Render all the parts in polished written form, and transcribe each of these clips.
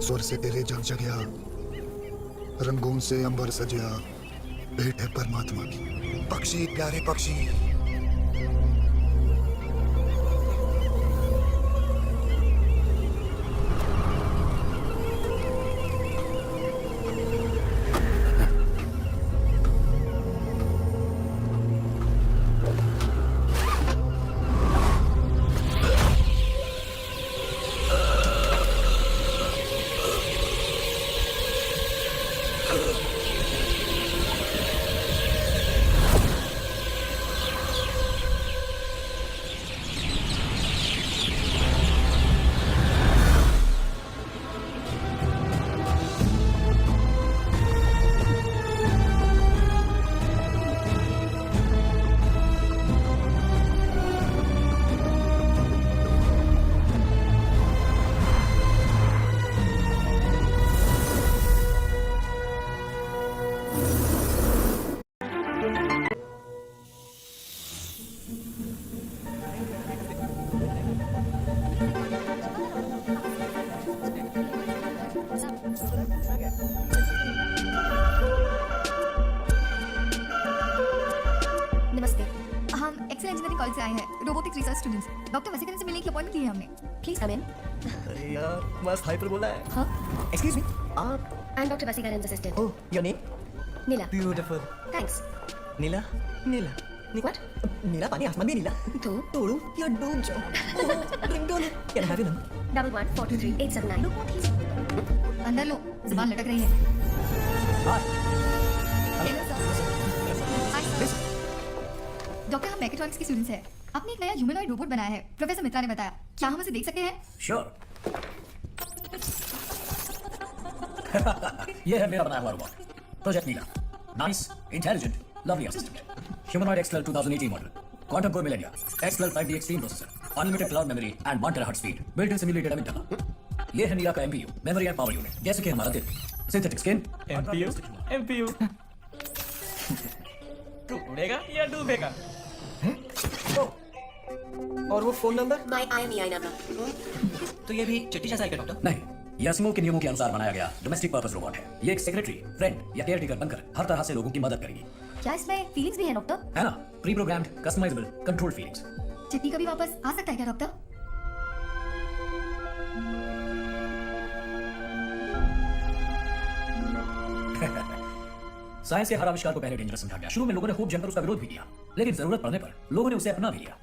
स्वर से तेरे जग जगया, रंगों से अंबर सजया, भेंट है परमात्मा की। पक्षी प्यारे पक्षी, नमस्ते, हम एक्सेल इंजीनियरिंग कॉलेज से आए हैं, रोबोटिक्स रिसर्च स्टूडेंट्स। डॉक्टर वसीकरण से मिलने की अपॉइंटमेंट की है हमने। प्लीज कम इन। अरे यार मस्त हाइपर बोला है। हाँ, एक्सक्यूज मी, आप? आई एम डॉक्टर वसीकरण's assistant. Oh, your name? Neela. Beautiful. Thanks. Neela Neela What? नीला पानी आसमान भी नीला. तो तोड़ू या डूब जाओ. Ringtone can I have your number? 11423879. अंदर लो, जुबान लटक रही है। डॉक्टर, हम मैकेट्रॉनिक्स की स्टूडेंट्स हैं। आपने एक नया ह्यूमनॉइड रोबोट बनाया है, प्रोफेसर मित्रा ने बताया। क्या हम उसे देख सकते हैं? श्योर। ये है मेरा बनाया हुआ robot, project Neela. Nice, intelligent, lovely assistant. Humanoid XL 2018 model, quantum core millennia, XL 5D extreme processor, unlimited cloud memory and 1 TB speed, built in simulated amygdala. ये है नीला का MPU, memory and power unit, जैसे कि हमारा दिल। Synthetic skin, MPU. तू उड़ेगा या डूबेगा? और वो फोन नंबर? My IMEI number. तो ये भी चिट्ठी जैसा है क्या डॉक्टर? नहीं, यास्मो के नियमों के अनुसार बनाया गया डोमेस्टिक पर्पस रोबोट है। ये एक सेक्रेटरी, फ्रेंड या केयर टेकर बनकर हर तरह से लोगों की मदद करेगी। क्या इसमें फीलिंग्स भी है डॉक्टर? है ना? Pre programmed, customisable, controlled feelings. चिट्ठी कभी वापस आ सकता है क्या डॉक्टर? साइंस के हर आविष्कार को पहले डेंजरस समझा गया। शुरू में लोगों ने खूब जमकर उसका विरोध भी किया, लेकिन जरूरत पड़ने पर लोगों ने उसे अपना भी लिया।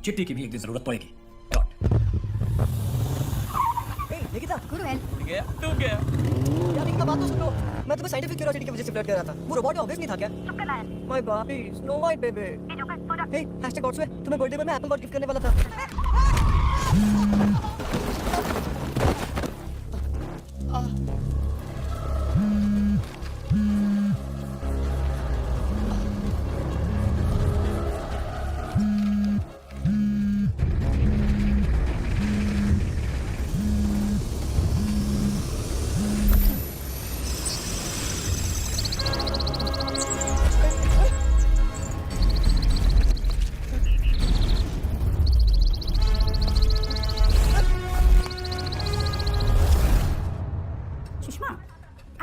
चिट्ठी की भी एक दिन जरूरत पड़ेगी। निकिता, गुरु वेल, गया डूब गया. यार निकिता बात तो सुनो. मैं तुम्हें साइंटिफिक क्यूरियोसिटी की वजह से फ्लर्ट कर रहा था. वो रोबोट ऑब्वियस नहीं था क्या? चुप कर लाया. My baby, snow white baby. Hey, #गॉड्सवे, तुम्हें बर्थडे पर मैं एप्पल वॉच गिफ्ट करने वाला था.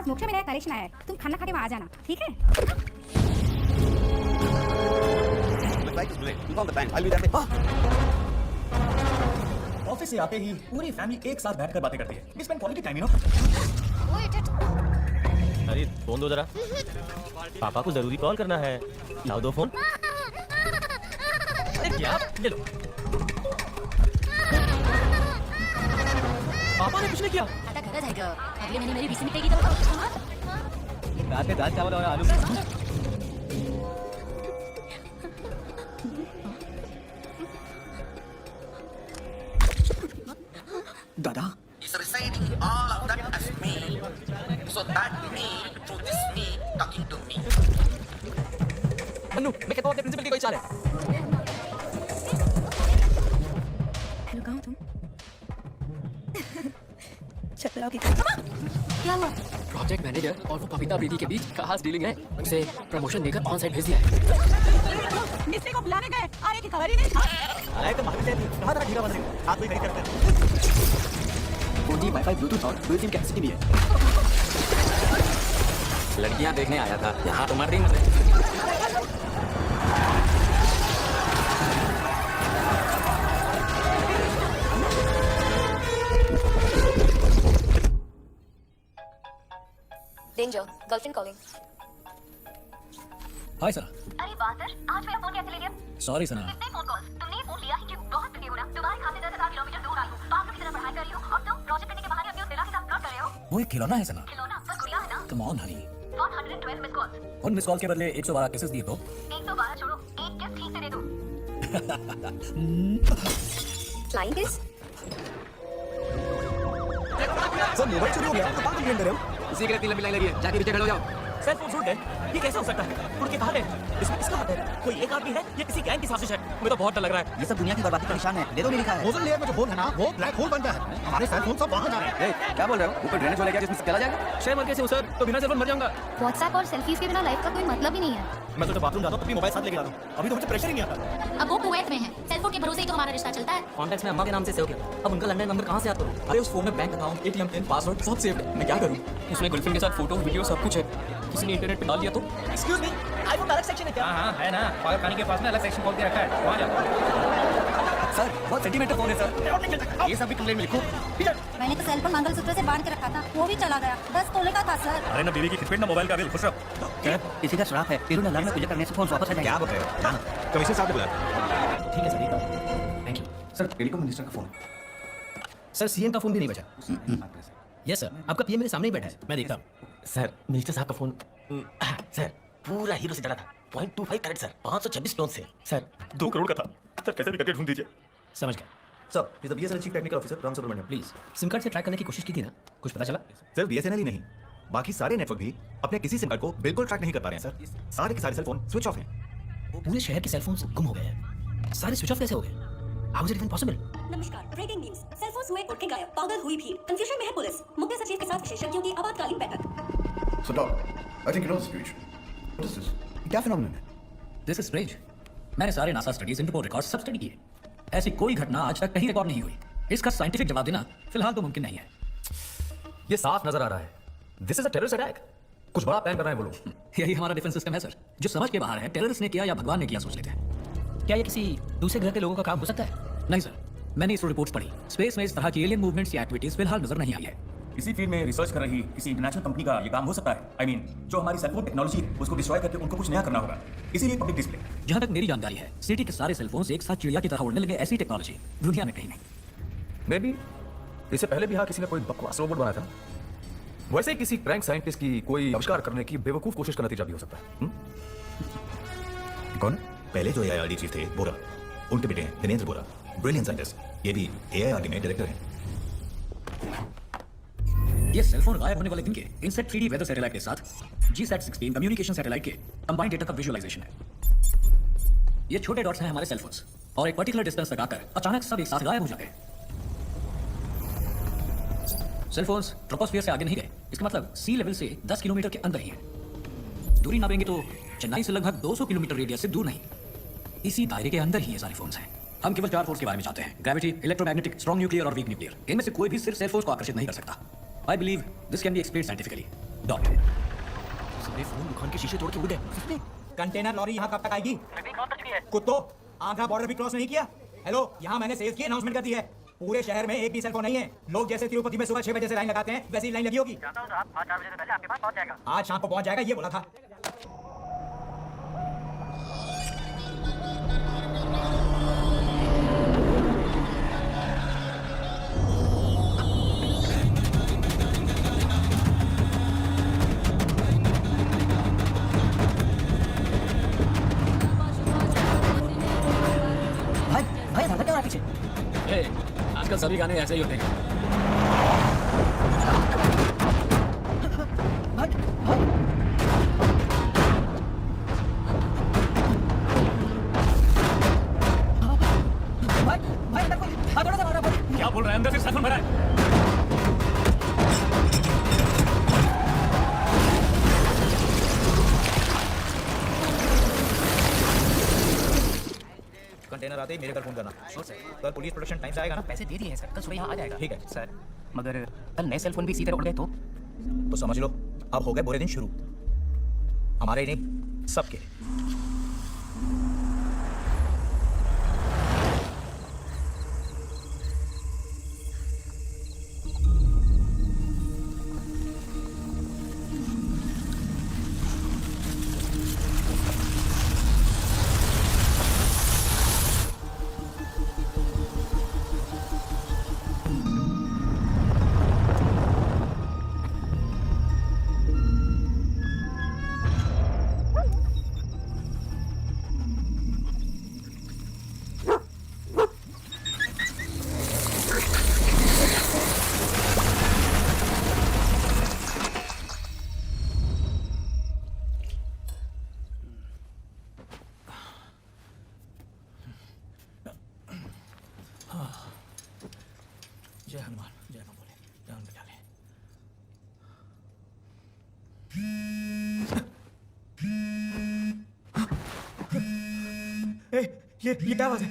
मोक्षा में नया कलेक्शन आया है, तुम खाना खा के वहाँ आ जाना, ठीक है? ऑफिस से आते ही पूरी फैमिली एक साथ बैठकर बातें करती है। We spend quality time, you know? अरे फोन दो जरा, पापा को जरूरी कॉल करना है। लाओ दो फोन। क्या? ले लो. पापा ने कुछ नहीं किया. आता खरंच आहे ग. अगले महिने मेरी 20 मिनिटे की रात में दाल चावल और आलू। दादा. is reciting all of that as me. So that me, through this me, talking to me. Annu, मैं कहता हूँ अपने प्रिंसिपल की कोई चाल है. हेलो, कहाँ हो तुम? छत पे आओ कि क्या हुआ? प्रोजेक्ट मैनेजर और वो कविता प्रीति के बीच खास डीलिंग है। उसे प्रमोशन देकर ऑन साइड भेज दिया है। मिस्त्री को बुलाने गए, आने की खबर ही नहीं। अरे तो मालूम है कहाँ तरह ढीला बन रही हो? हाथ में खड़ी करते हैं. 4G वाईफाई ब्लूटूथ और डुअल सिम कैपेसिटी भी है। लड़कियां देखने आया था, यहाँ तो मर रही मुझे। Danger, girlfriend calling. Hi sir. अरे वाह सर, आज मेरा फोन कैसे ले लिया? सॉरी सना। कितने फोन कॉल तुमने ये फोन लिया ही क्यों? बहुत बिजी हो ना। तुम्हारे खाते 10,000 किलोमीटर दूर आई हूँ, पागलों की तरह पढ़ाई कर रही हूँ और तुम प्रोजेक्ट करने के बहाने अपनी उस दिला के साथ फ्लर्ट कर रहे हो। वो एक खिलौना है सना। खिलौना पर गुड़िया है ना। Come on Honey. 112 miss call. उन मिस कॉल के बदले 112 केसेस दिए तो 112 छोड़ो, एक किस ठीक से दे दो। Flying kiss? सर मोबाइल चोरी हो गया, तो पागल गेम कर रहे हो? उसी के लिए इतनी लंबी लाइन लगी है, जाके पीछे खड़े हो जाओ। सेल फोन छूट गए, ये कैसे हो सकता है? उड़ के कहाँ गए? इसमें किसका हाथ है? कोई एक आदमी है या किसी गैंग की साजिश है? मुझे तो बहुत डर लग रहा है। ये सब दुनिया की बर्बादी का निशान है। दे दो नहीं लिखा है। ओजोन लेयर में जो होल है ना, वो ब्लैक होल बन गया है। हमारे सेल फोन सब वहां जा रहे हैं। क्या बोल रहे हो? ऊपर ड्रेनेज वाला क्या जिसमें से चला जाएगा? शायद मर कैसे हो सर? तो बिना सेल फोन मर जाऊंगा। व्हाट्सएप और सेल्फीज के बिना लाइफ का कोई मतलब ही नहीं है। मैं तो जब बाथरूम जाता हूँ तभी मोबाइल साथ लेके जाता हूँ। अभी तो मुझे प्रेशर ही नहीं आता। अब वो कुवैत में है, सेलफोन के भरोसे ही तो हमारा रिश्ता चलता है। कॉन्टैक्ट्स में अम्मा के नाम से सेव किया, अब उनका लैंडलाइन नंबर कहाँ से याद करूँ? अरे उस फोन में bank account, ATM pin, password सब सेव है, मैं क्या करूँ? उसमें गर्लफ्रेंड के साथ फोटो, वीडियो सब कुछ है। किसी ने इंटरनेट पे डाल दिया तो? एक्सक्यूज मी, आईफोन अलग सेक्शन है क्या? हाँ है ना, पागल खाने के पास में अलग सेक्शन खोल के रखा है, वहाँ जाओ। सर बहुत सेंटीमेंटल फोन है सर, ये सब भी कंप्लेंट में लिखो। मैंने तो सेल फोन मंगलसूत्र से बांध के रखा था, वो भी चला गया। 10 तोले का था सर। अरे ना बीवी की खिटपिट ना मोबाइल का बिल, खुश रहो। किसी का श्राप है, फिर उन्हें अलार्म में पूजा करने से फोन वापस आ जाएगा। क्या बोल रहे हो? कमीशन साहब ने बुलाया। ठीक है sir, thank you. Sir telecom minister का फोन। सर सीएम का फोन भी नहीं बचा। यस सर, आपका पीएम मेरे सामने ही बैठा है, मैं देखता हूँ। सर मिनिस्टर साहब का फोन सर पूरा हीरो से डरा था। 0.25 कैरेट सर, 526 टोन से सर 2 करोड़ का था। सर कैसे भी करके ढूंढ दीजिए। समझ गया sir, is the BSNL chief technical officer Ram Subramaniam. Please. SIM card से ट्रैक करने की कोशिश की थी ना, कुछ पता चला? सर बीएसएनएल ही नहीं, बाकी सारे नेटवर्क भी अपने किसी सिम कार्ड को बिल्कुल ट्रैक नहीं कर पा रहे हैं सर। सारे के सारे सेल फोन स्विच ऑफ हैं। पूरे शहर के सेलफोन गुम हो गए हैं। सारे स्विच ऑफ कैसे हो गए? How is it even possible? नमस्कार, ब्रेकिंग न्यूज। सेलफोन हुए उठ के गायब, पागल हुई भीड़, कंफ्यूजन में है पुलिस। मुख्य सचिव के साथ विशेषज्ञों की आपातकालीन बैठक। So doctor, I think you know the situation. What is this? क्या फिनोमेनन है? This is strange. मैंने सारे नासा स्टडीज, इंटरपोल रिकॉर्ड्स सब स्टडी किए। ऐसी कोई घटना आज तक कहीं रिकॉर्ड नहीं हुई। इसका साइंटिफिक जवाब देना फिलहाल तो मुमकिन नहीं है। ये साफ नजर आ रहा है, this is a terrorist attack. कुछ बड़ा प्लान कर रहे हैं वो लोग। यही हमारा डिफेंस सिस्टम है सर, जो समझ के बाहर है। टेररिस्ट ने किया या भगवान ने किया सोच लेते हैं। क्या ये किसी दूसरे ग्रह के लोगों का काम हो सकता है? नहीं सर, मैंने इस रिपोर्ट्स पढ़ी। स्पेस में इस तरह की एलियन मूवमेंट्स या एक्टिविटीज फिलहाल नजर नहीं आई है। इसी फील्ड में रिसर्च कर रही किसी इंटरनेशनल कंपनी का ये काम हो सकता है। आई मीन जो हमारी सेलफोन टेक्नोलॉजी है उसको डिस्ट्रॉय करके उनको कुछ नया करना होगा, इसीलिए पब्लिक डिस्प्ले। जहां तक मेरी जानकारी है, सिटी के सारे सेलफोन्स एक साथ चिड़िया की तरह उड़ने लगे, ऐसी टेक्नोलॉजी दुनिया में कहीं नहीं। मे बी इससे पहले भी यहाँ किसी ने कोई बकवास रोबोट बनाया था। वैसे ही किसी क्रैंक साइंटिस्ट की कोई आविष्कार करने की बेवकूफ कोशिश का नतीजा भी हो सकता है। कौन? पहले जो एआईआरडी चीफ थे बोरा, उनके बेटे हैं दिनेंद्र बोरा, ब्रिलियंट साइंटिस्ट। ये भी एआईआरडी में डायरेक्टर हैं। ये सेलफोन गायब होने वाले दिन के इनसेट 3D वेदर सैटेलाइट के साथ GSAT-16 कम्युनिकेशन सैटेलाइट के कंबाइंड डेटा का विजुअलाइजेशन है। ये छोटे डॉट्स हैं हमारे सेलफोन्स, और एक पर्टिकुलर डिस्टेंस तक आकर अचानक सब एक साथ गायब हो जाते हैं। सेलफोन्स ट्रोपोस्फियर से आगे नहीं गए, इसका मतलब सी लेवल से 10 किलोमीटर के अंदर ही है। दूरी नापेंगे तो चेन्नई से लगभग 200 किलोमीटर रेडियस से दूर नहीं, इसी दायरे के अंदर ही ये सारे फोन्स हैं। हम केवल 4 फोर्स के बारे में जानते हैं: ग्रेविटी, इलेक्ट्रोमैग्नेटिक, स्ट्रॉन्ग न्यूक्लियर और वीक न्यूक्लियर। इनमें से कोई भी सिर्फ सेलफोन्स को आकर्षित नहीं कर सकता। I believe this can be explained scientifically. Doctor. सारे फोन दुकान के शीशे तोड़ के उड़ गए। कंटेनर लॉरी यहाँ कब तक आएगी? कुत्तों, आंध्रा बॉर्डर भी क्रॉस नहीं किया। हेलो, यहाँ मैंने सेल्स की अनाउंसमेंट कर दी है। पूरे शहर में एक भी सेल फोन नहीं है। लोग जैसे तिरुपति में सुबह 6 बजे से लाइन लगाते हैं, वैसी लाइन लगी होगी। आज शाम को पहुंच जाएगा, ये बोला था। आजकल सभी गाने ऐसे ही होते हैं। क्या बोल रहे हैं? अंदर से सेलफोन भरा है। कंटेनर आते ही मेरे घर फोन करना। Sure sir. कल पुलिस प्रोटेक्शन टाइम से आएगा ना? पैसे दे दिए हैं सर, कल सुबह यहाँ आ जाएगा। ठीक है। सर मगर कल नए सेल फोन भी इसी तरह उड़ गए तो समझ लो अब हो गए बुरे दिन शुरू, हमारे ही नहीं सबके। जय हनुमान, जय मां बोले, जय हनुमान बचा ले। ये क्या बात है?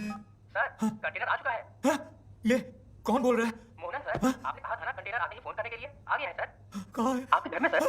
सर कंटेनर आ चुका है। हाँ? ये कौन बोल रहा है? मोहन सर, आपने कहा था ना कंटेनर आते ही फोन करने के लिए, आ गया है सर। कहाँ है? आपके घर में sir.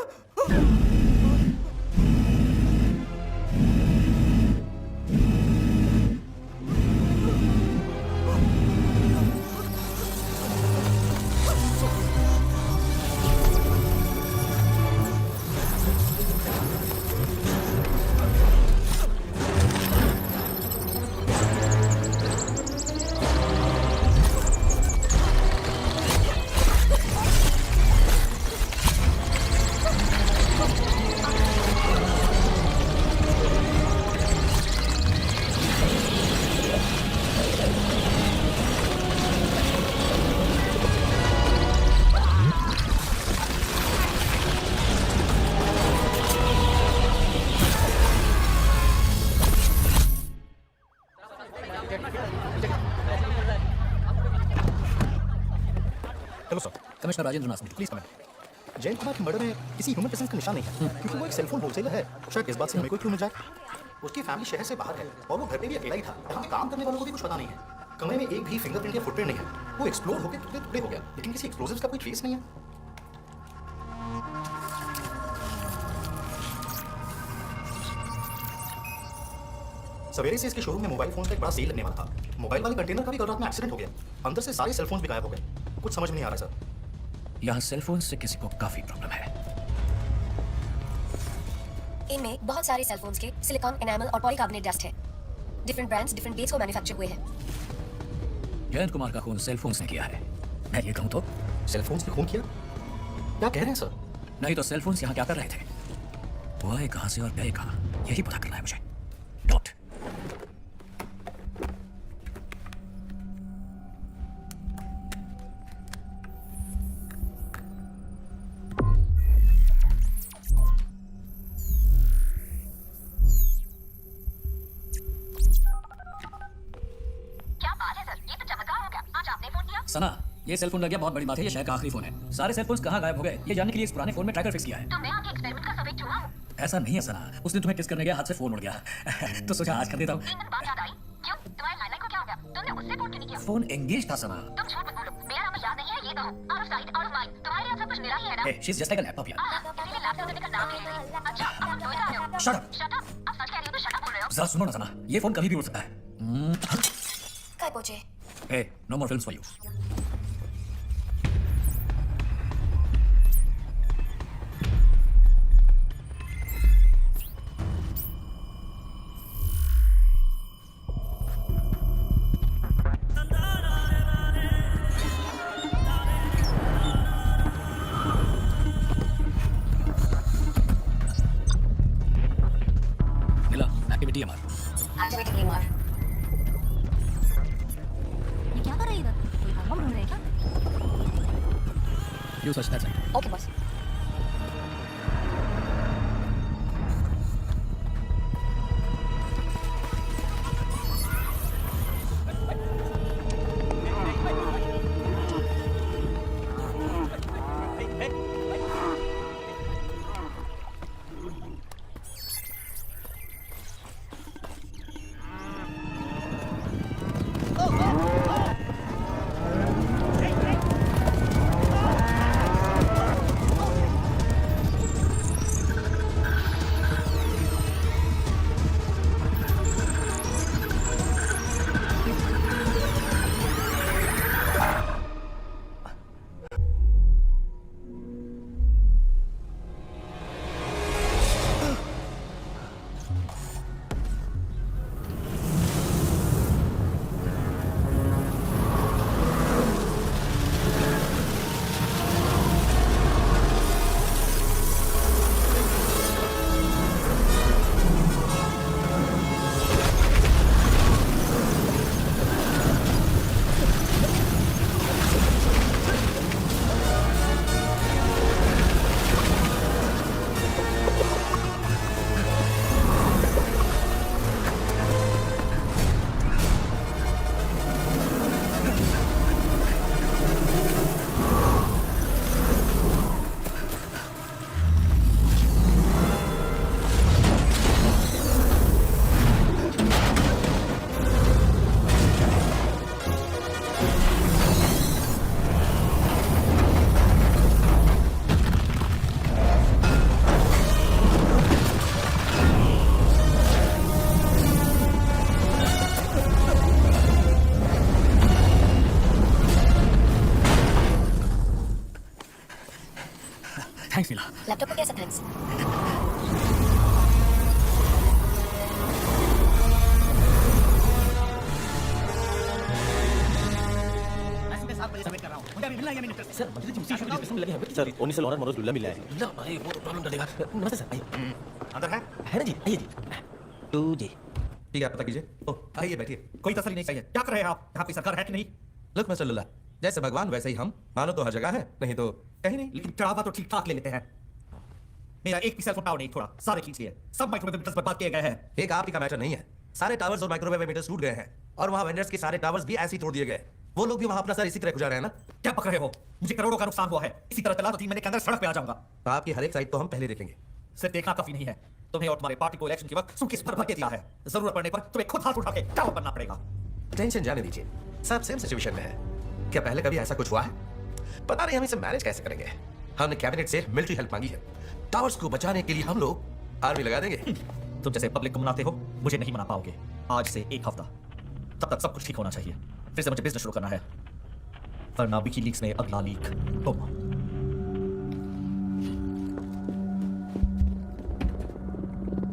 Hello sir. Commissioner Rajendra Nath please comment. Jayant Kumar के मर्डर में किसी ह्यूमन प्रेजेंस का निशान नहीं है, क्योंकि वो एक सेलफोन होलसेलर है। शायद इस बात से हमें कोई क्लू मिल जाए। उसकी फैमिली शहर से बाहर है और वो घर पे भी अकेला ही था। यहाँ काम करने वालों को भी कुछ पता नहीं है। कमरे में एक भी फिंगरप्रिंट या फुटप्रिंट नहीं है। वो एक्सप्लोर होकर टुकड़े टुकड़े हो गया, लेकिन किसी एक्सप्लोजिव्स का कोई ट्रेस नहीं है। सवेरे से इसके शोरूम में मोबाइल फोन का एक बड़ा सेल लगने वाला था। मोबाइल वाले कंटेनर का भी कल रात में एक्सीडेंट हो गया। अंदर से सारे सेलफोन्स भी गायब हो गए। कुछ समझ में नहीं आ रहा सर। यहाँ सेलफोन से किसी को काफी प्रॉब्लम है। इनमें बहुत सारे सेल फोन्स के सिलिकॉन एनामल और पॉलीकार्बोनेट डस्ट है। डिफरेंट ब्रांड्स डिफरेंट डेट्स को मैन्युफैक्चर हुए हैं। जयंत कुमार का खून सेलफोन्स ने किया है। मैं ये कहूँ तो सेलफोन्स ने खून किया? क्या कह रहे हैं सर? नहीं तो सेलफोन्स यहाँ क्या कर रहे थे? वो आए कहाँ से और गए कहाँ, यही पता करना है मुझे। डॉट सना, ये सेलफोन लग गया, बहुत बड़ी बात है। ये शहर का आखिरी फोन है। सारे सेलफोन्स कहाँ गायब हो गए ये जानने के लिए इस पुराने फोन में ट्रैकर फिक्स किया है। तो मैं आपके एक्सपेरिमेंट का सबक चुना हूं। ऐसा नहीं है सना, उसने तुम्हें किस करने गया, हाथ से फोन उड़ गया। तो सोचा आज कर देता हूँ। 3 दिन बाद याद आई। क्यों? तुम्हारे लैंडलाइन को क्या हो गया? तुमने उससे फोन क्यों नहीं किया? फोन एंगेज था सना। तुम झूठ मत बोलो। मेरा नंबर याद नहीं है, ये कहो। Out of site, out of mind. तुम्हारे लिए अब सब कुछ मेरा ही है ना? Hey, she's just like a laptop यार। किसी ने लैपटॉप देने का नाम नहीं लिया। अच्छा, अब तुम दोस्त रहे हो। Shut up। Shut up. अब सच कह रही हो तो शट अप बोल रहे हो। जरा सुनो ना सना, ये फोन कभी भी उड़ सकता है। काय पहुंचे? Hey, no more films for you. Activity हमारा। एक्टिविटी की मार। ये क्या कर रहे हैं इधर? कोई बम ढूंढ रहे हैं क्या? You search that side. Okay boss. Thanks Neela. Laptop को कैसा थैंक्स? सर मुझे जिमसी इशू की डिस्कशन में लगे हैं सर। ओनी से लॉरेंस मनोज लुल्ला मिला है। ला भाई वो तो प्रॉब्लम कर देगा। नमस्ते सर। आइए अंदर है ना जी, आइए जी। टू जी ठीक है, पता कीजिए। आइए बैठिए। कोई तसल्ली नहीं चाहिए। क्या कर रहे हैं आप? यहाँ पे सरकार है कि नहीं? लुक मिस्टर लुल्ला, जैसे भगवान वैसे ही हम। मानो तो हर जगह है, नहीं तो कहीं नहीं। लेकिन चढ़ावा तो ठीक ठाक ले लेते हैं। मेरा एक भी सेल फोन टावर नहीं छोड़ा, सारे खींच लिए। सब माइक्रोवेव मीटर्स बर्बाद किए गए हैं। एक आप ही का मैटर नहीं है, सारे टावर्स और माइक्रोवेव मीटर्स टूट गए हैं और वहां वेंडर्स के सारे टावर्स भी ऐसे ही तोड़ दिए गए। वो लोग भी वहां अपना सर इसी तरह गुजार रहे हैं ना। क्या पकड़ रहे हो? मुझे करोड़ों का नुकसान हुआ है। इसी तरह चला तो 3 महीने के अंदर सड़क पे आ जाऊंगा। तो आपकी हर एक साइड तो हम पहले देखेंगे। सिर्फ देखना काफी नहीं है, तुम्हें और तुम्हारे पार्टी को इलेक्शन के वक्त सूटकेस भर भर के दिया है। जरूरत पड़ने पर तुम्हें खुद हाथ उठा के टावर बनना पड़ेगा। टेंशन जाने दीजिए, सब सेम सिचुएशन में है। क्या पहले कभी ऐसा कुछ हुआ है? पता नहीं हम इसे मैनेज कैसे करेंगे। हमने कैबिनेट से मिलिट्री हेल्प मांगी है। टावर्स को बचाने के लिए हम लोग आर्मी लगा देंगे। तुम जैसे पब्लिक को मनाते हो, मुझे नहीं मना पाओगे। आज से 1 हफ्ता, तब तक सब कुछ ठीक होना चाहिए। फिर से मुझे बिजनेस शुरू करना है, वरना विकीलीक्स में अगला लीक तुम।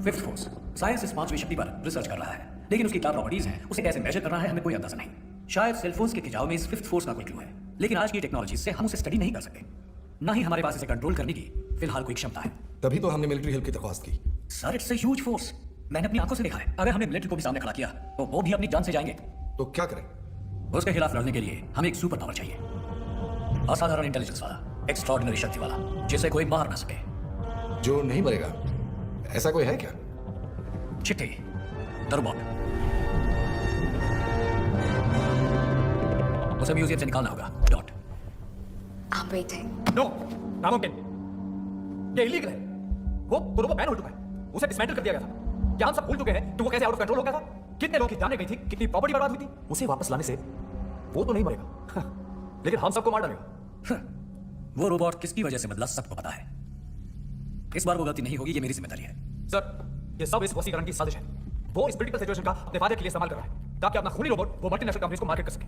फिफ्थ फोर्स साइंस इस पांचवी शक्ति पर रिसर्च कर रहा है, लेकिन उसकी क्या प्रॉपर्टीज हैं, उसे कैसे मेजर करना है, हमें कोई अंदाजा नहीं। शायद सेलफोन्स के खिंचाव में इस फिफ्थ फोर्स का कोई क्लू है, लेकिन आज की टेक्नोलॉजी से हम उसे स्टडी नहीं कर सकते। ना ही हमारे पास इसे कंट्रोल करने की फिलहाल कोई क्षमता है। तभी तो हमने मिलिट्री हेल्प की दरख्वास्त की। Sir it's a huge force, मैंने अपनी आंखों से देखा है। अगर हमने मिलिट्री को भी सामने खड़ा किया तो वो भी अपनी जान से जाएंगे। तो क्या करें? उसके खिलाफ लड़ने के लिए हमें एक सुपर पावर चाहिए, असाधारण इंटेलिजेंस वाला, एक्स्ट्राऑर्डिनरी शक्ति वाला, जिसे कोई मार ना सके। जो नहीं मरेगा, ऐसा कोई है क्या? चिट्ठी, द रोबोट। उसे म्यूजियम से निकालना होगा। डॉट। नो, नामुमकिन। ये इलीगल है। वो बैन हो चुका है, उसे डिसमेंटल कर दिया गया था। क्या हम सब भूल चुके हैं कि वो कैसे आउट ऑफ कंट्रोल हो गया था? कितने लोग की जाने गई थी, कितनी प्रॉपर्टी बर्बाद हुई थी। उसे वापस लाने से वो तो नहीं मरेगा, लेकिन हम सबको मार डालेगा। वो रोबोट किसकी वजह से बदला सबको पता है। इस बार वो गलती नहीं होगी, ये मेरी जिम्मेदारी है। सर ये सब इस वसीकरण की साजिश है। वो इस क्रिटिकल सिचुएशन का अपने फायदे के लिए इस्तेमाल कर रहा है, ताकि अपना खूनी रोबोट वो मल्टीनेशनल कंपनीज को मार्केट कर सके।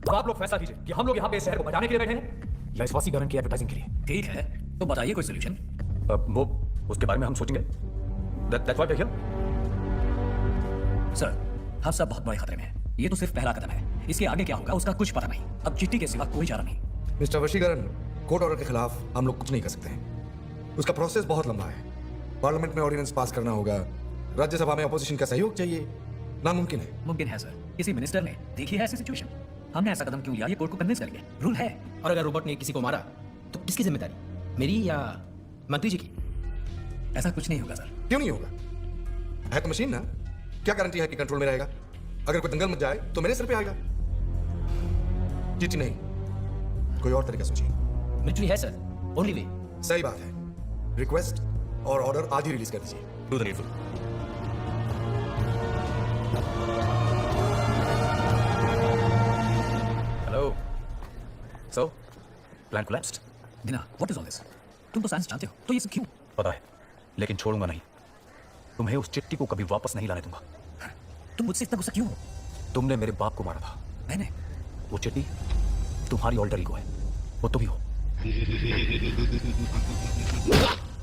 अब आप लोग फैसला कीजिए कि हम लोग यहाँ पे इस शहर को बचाने के लिए बैठे हैं या इस वसीकरण की एडवर्टाइजिंग के लिए। ठीक है, तो बताइए कोई सोल्यूशन। वो उसके बारे में हम सोचेंगे। That's why we're here. Sir हम सब बहुत बड़े खतरे में हैं। ये तो सिर्फ पहला कदम है, इसके आगे क्या होगा उसका कुछ पता नहीं। अब चिट्ठी के सिवा कोई चारा नहीं। मिस्टर वशीकरण, कोर्ट ऑर्डर के खिलाफ हम लोग कुछ नहीं कर सकते हैं। उसका प्रोसेस बहुत लंबा है। पार्लियामेंट में ऑर्डिनेंस पास करना होगा, राज्यसभा में अपोजिशन का सहयोग चाहिए। नामुमकिन है। मुमकिन है सर, किसी मिनिस्टर ने देखी है ऐसी सिचुएशन। हमने ऐसा कदम क्यों लिया, ये कोर्ट को कन्विंस करेंगे। रूल है। और अगर रोबोट ने किसी को मारा तो किसकी जिम्मेदारी, मेरी या मंत्री जी की? ऐसा कुछ नहीं होगा सर। क्यों नहीं होगा? है तो मशीन ना, क्या गारंटी है कि कंट्रोल में रहेगा? अगर कोई दंगल मच जाए तो मेरे सिर पे आएगा। चिट्ठी नहीं, कोई और तरीका सोचिए। मिलिट्री है सर, ओनली वे। सही बात है। रिक्वेस्ट और ऑर्डर आज ही रिलीज कर दीजिए। Do the needful. Hello. So, plan collapsed. दिना, व्हाट इज ऑल दिस? तुम तो साइंस जानते हो, तो ये सब क्यों? पता है, लेकिन छोड़ूंगा नहीं। तुम्हें उस चिट्ठी को कभी वापस नहीं लाने दूंगा। तुम मुझसे इतना गुस्सा क्यों हो? तुमने मेरे बाप को मारा था। मैंने? वो चिट्ठी तुम्हारी ऑल्टर ईगो है, वो तुम ही हो।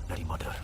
Bloody murderer.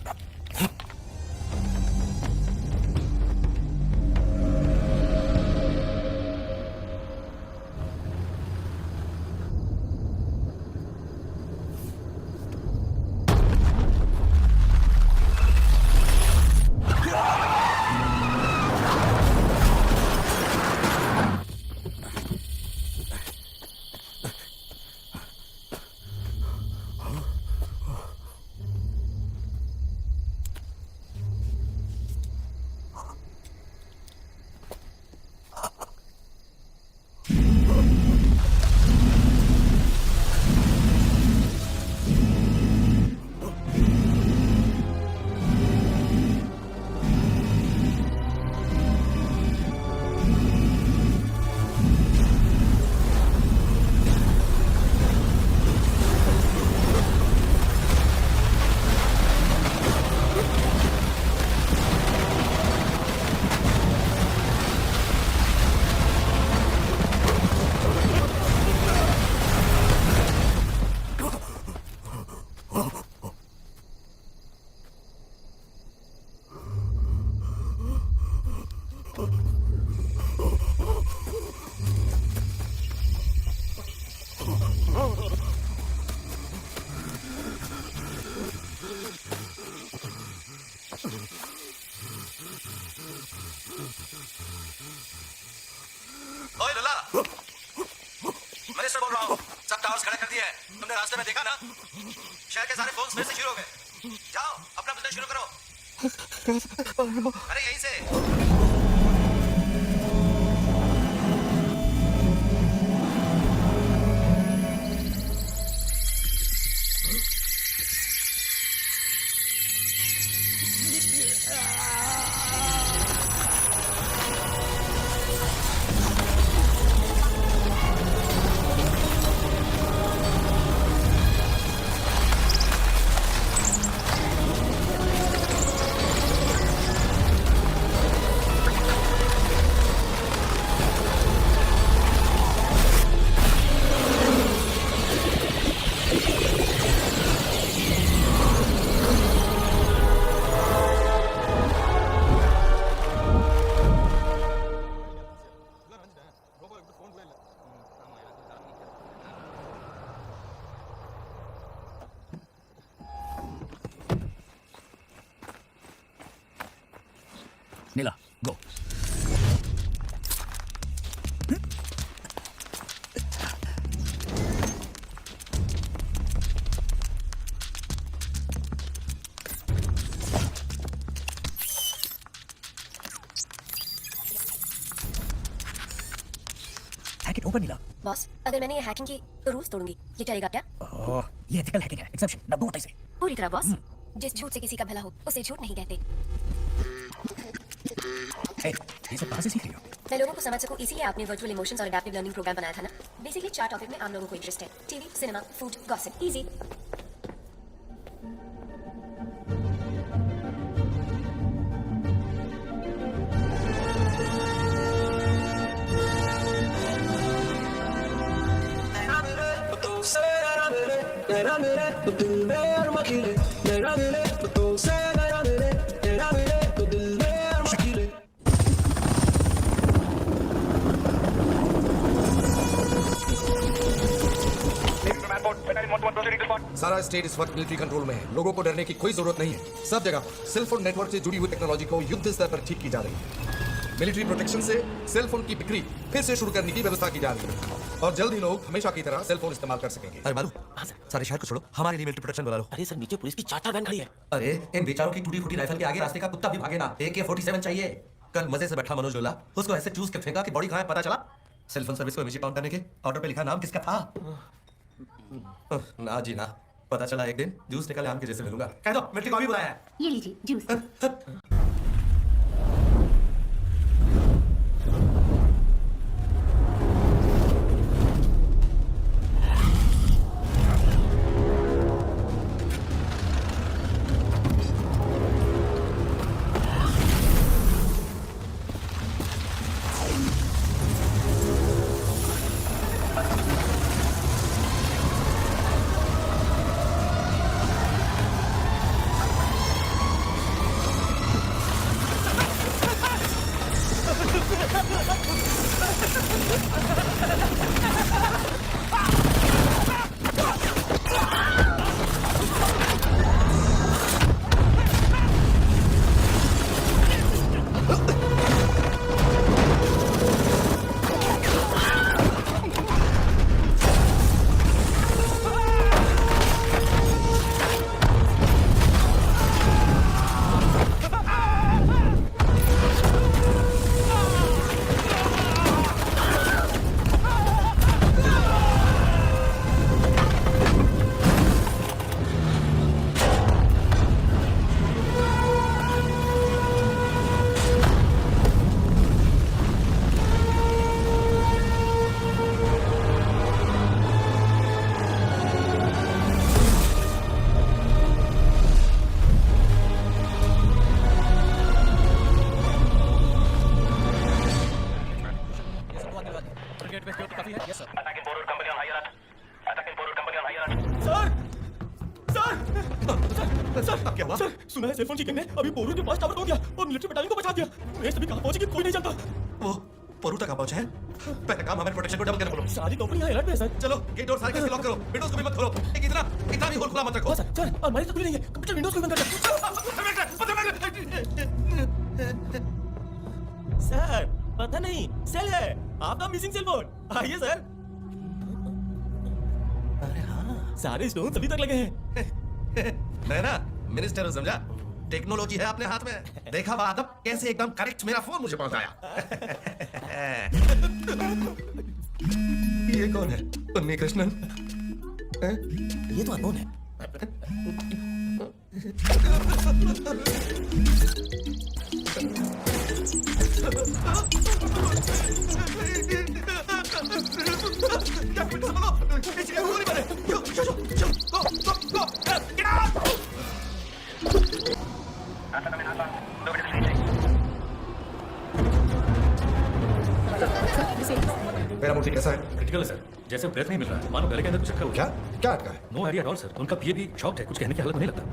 टावर्स खड़े कर दिए हैं। तुमने रास्ते में देखा ना? शहर के सारे फोन्स फिर से शुरू हो गए। जाओ अपना बिजनेस शुरू करो। अरे यहीं से। Neela go. Hack it open Neela. Boss, अगर मैंने ये हैकिंग की तो रूल्स तोड़ूंगी, ये चलेगा क्या? ओह, ये एथिकल हैकिंग है। एक्सेप्शन नब्बू होता है। पूरी तरह बॉस। जिस झूठ से किसी का भला हो उसे झूठ नहीं कहते। ये सब कहाँ से सीख रही हो? मैं लोगों को समझ सकूं इसीलिए आपने वर्चुअल इमोशंस और एडैप्टिव लर्निंग प्रोग्राम बनाया था ना। बेसिकली 4 टॉपिक में आम लोगों को इंटरेस्ट है। TV, cinema, food, gossip. Easy. सारा स्टेट इस वक्त मिलिट्री कंट्रोल में है। लोगों को डरने की कोई जरूरत नहीं है। सब जगह सेल फोन नेटवर्क से जुड़ी हुई टेक्नोलॉजी को युद्ध स्तर पर ठीक की जा रही है। मिलिट्री प्रोटेक्शन से सेल फोन की बिक्री फिर से शुरू करने की व्यवस्था की जा रही है और जल्द ही लोग हमेशा की तरह सेल फोन इस्तेमाल कर सकेंगे। अरे मालू, सारे शहर को छोड़ो, हमारे लिए मिलिट्री प्रोटेक्शन बुला लो। अरे सर, नीचे पुलिस की 4 वैन खड़ी है। अरे इन बेचारों की टूटी फूटी राइफल के आगे रास्ते का कुत्ता भी भागे ना। AK-47 चाहिए। कल मजे से बैठा मनोज लोला, उसको ऐसे चूस के फेंका कि बॉडी कहाँ है पता चला। सेल फोन सर्विस को इमीडिएट ऑन करने के ऑर्डर पे लिखा नाम किसका था? ना जी ना, पता चला एक दिन जूस निकले आम के जैसे मिलूंगा। कह दो मिलिट्री को भी बुलाया है। ये लीजिए जूस। क्या हुआ? सर, सुना है सेलफोन की गैंग ने अभी पोरू के पास टावर तोड़ दिया और मिलिट्री बटालियन को बचा दिया। रेस्ट अभी कहाँ पहुंचेगी कोई नहीं जानता। वो पोरू तक पहुंचा है? पहले काम हमारे प्रोटेक्शन को डबल करने बोलो। सारी कंपनियां अलर्ट पे है सर। चलो गेट और सारे लॉक करो, विंडोज को भी मत खोलो। एक इतना भी होल खुला मत रखो। सर, अलमारी तो खुली नहीं है, कंप्यूटर विंडोज को भी बंद कर दो। सर, पता नहीं सेल है आपका मिसिंग सेलफोन। आइए सर। अरे हाँ, सारे स्टोन अभी तक लगे हैं। मैं ना मिनिस्टर हूँ, समझा? टेक्नोलॉजी है अपने हाथ में। देखा बादब कैसे एकदम करेक्ट मेरा फोन मुझे पहुंचाया। ये कौन है? उन्नी कृष्णन? ये तो अननोन है। मेरा मूर्ति कैसा है? क्रिटिकल है सर, जैसे ब्रेथ नहीं मिल रहा है, मानो गले के अंदर कुछ चक्कर हो क्या क्या अटका है? No idea at all sir. उनका पीए भी शॉक्ड है, कुछ कहने की हालत में नहीं लगता।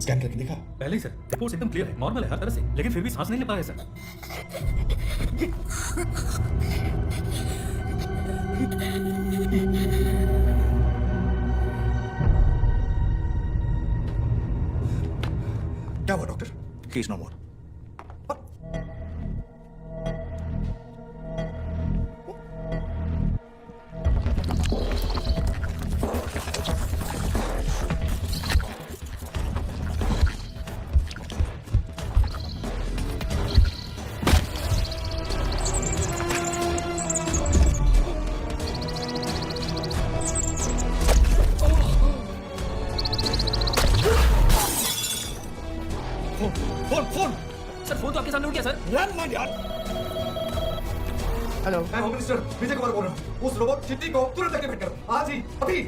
स्कैन करके देखा? पहले ही सर, रिपोर्ट्स एकदम क्लियर है, नॉर्मल है हर तरह से, लेकिन फिर भी सांस नहीं ले पा रहे सर। क्या हुआ doctor? He is no more. Phone sir, phone तो आपके सामने उठ गया सर। लैंडमाइन यार। हेलो, मैं होम मिनिस्टर विजय कुमार बोल रहा हूँ। उस रोबोट चिट्टी को तुरंत एक्टिवेट करो, आज ही, अभी।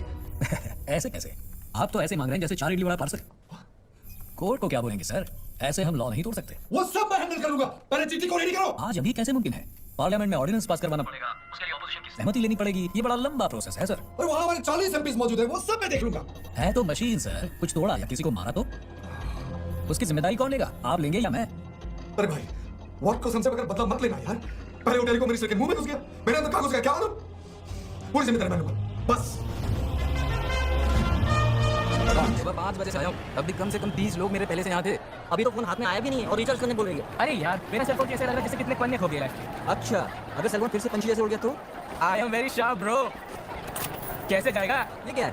ऐसे कैसे? आप तो ऐसे मांग रहे हैं जैसे 4 इडली बड़ा पार्सल। कोर्ट को क्या बोलेंगे सर? ऐसे हम लॉ नहीं तोड़ सकते। वो सब मैं हैंडल करूंगा, पहले चिट्ठी को रेडी करो। आज अभी कैसे मुमकिन है? पार्लियामेंट में ऑर्डिनेंस पास करवाना पड़ेगा, उसके लिए ऑपोजिशन की सहमति लेनी पड़ेगी। ये बड़ा लंबा प्रोसेस है सर। और वहाँ हमारे 40 एमपीज मौजूद है, वो सब मैं देख लूंगा। है तो मशीन सर, कुछ तोड़ा या किसी को मारा तो उसकी जिम्मेदारी कौन लेगा? आप लेंगे या मैं? अरे भाई, व्हाट को हमसे बगैर बदला मत लेना यार। पहले वो टेलीकॉम मिनिस्टर के मुंह में घुस गया, मेरे अंदर कहाँ घुस गया, क्या मालूम? पूरी जिम्मेदारी मैं लूंगा, बस। सुबह 5 बजे से आया हूँ, अभी कम से कम 30 लोग मेरे पहले से यहाँ थे। अभी तो फोन हाथ में आया भी नहीं है और रिचार्ज करने बोल रही है। अरे यार, मेरा सेल फोन कैसे लग रहा है जैसे कितने पन्ने खो गया है। अच्छा, अगर सेल फोन फिर से पंछी जैसे उड़ गया तो? I am very sharp bro. कैसे जाएगा? ये क्या है?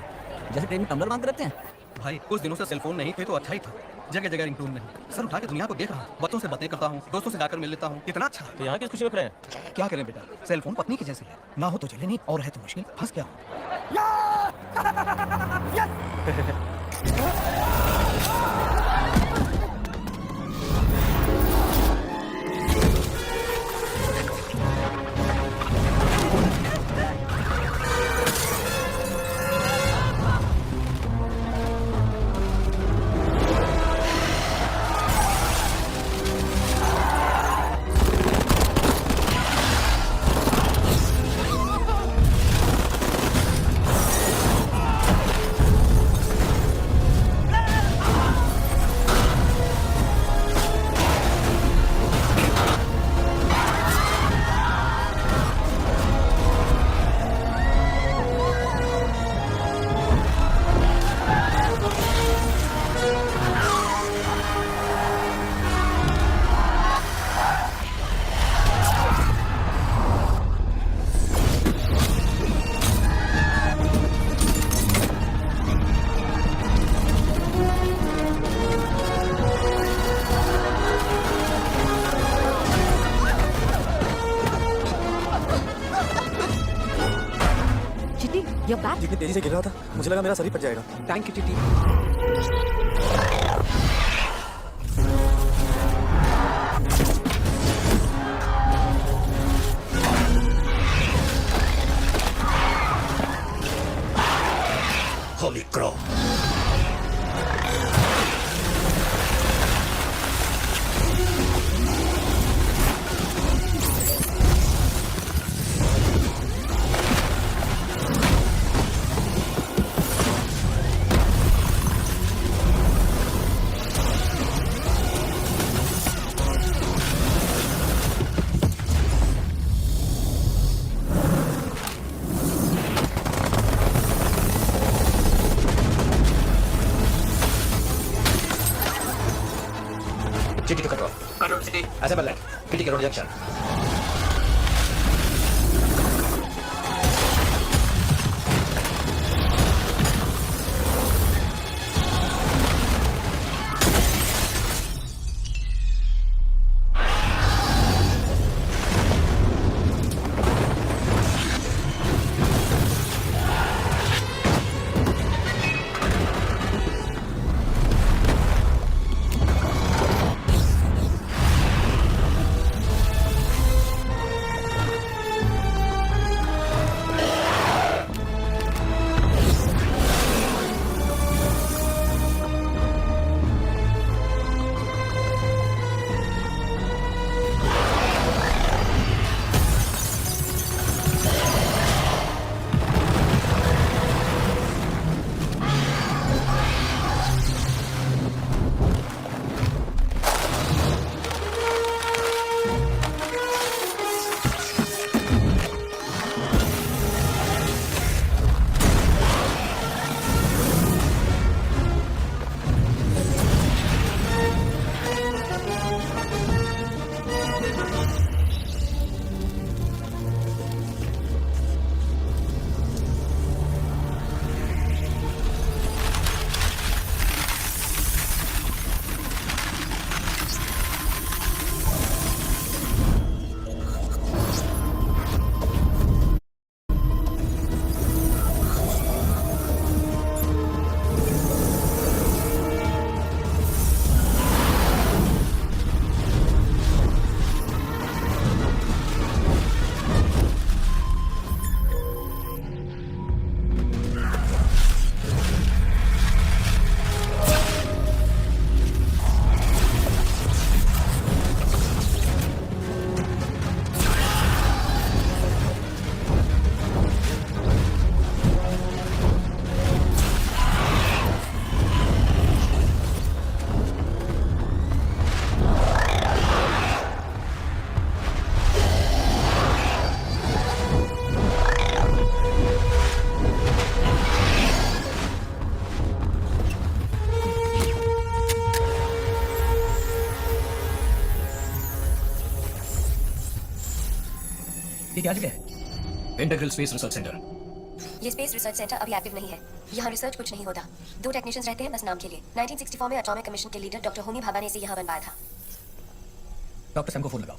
जैसे ट्रेन में टम्बलर बांध के रखते हैं। भाई, कुछ दिनों से सेल फोन नहीं थे तो अच्छा ही था। जगह जगह रिंगटोन नहीं। सर उठा के दुनिया को देख रहा हूँ, बच्चों से बातें करता हूँ, दोस्तों से जाकर मिल लेता हूँ, कितना अच्छा। तो यहाँ किस खुशी में खड़े हैं? क्या करें बेटा, सेल फोन पत्नी की जैसे है, ना हो तो चले नहीं और है तो मुश्किल, फंस गया You're back? जितनी तेजी से गिर रहा था, मुझे लगा मेरा सर ही फट जाएगा। Thank you TT. Holy crow! to cut off. Control city. Assemble land. Critical road junction. ये क्या जगह है? Integral space research centre. ये स्पेस रिसर्च सेंटर अभी एक्टिव नहीं है। यहाँ रिसर्च कुछ नहीं होता। 2 टेक्नीशियंस रहते हैं बस नाम के लिए। 1964 में एटॉमिक कमीशन के लीडर डॉक्टर होमी भाभा ने इसे यहाँ बनवाया था। डॉक्टर सैम को फोन लगाओ।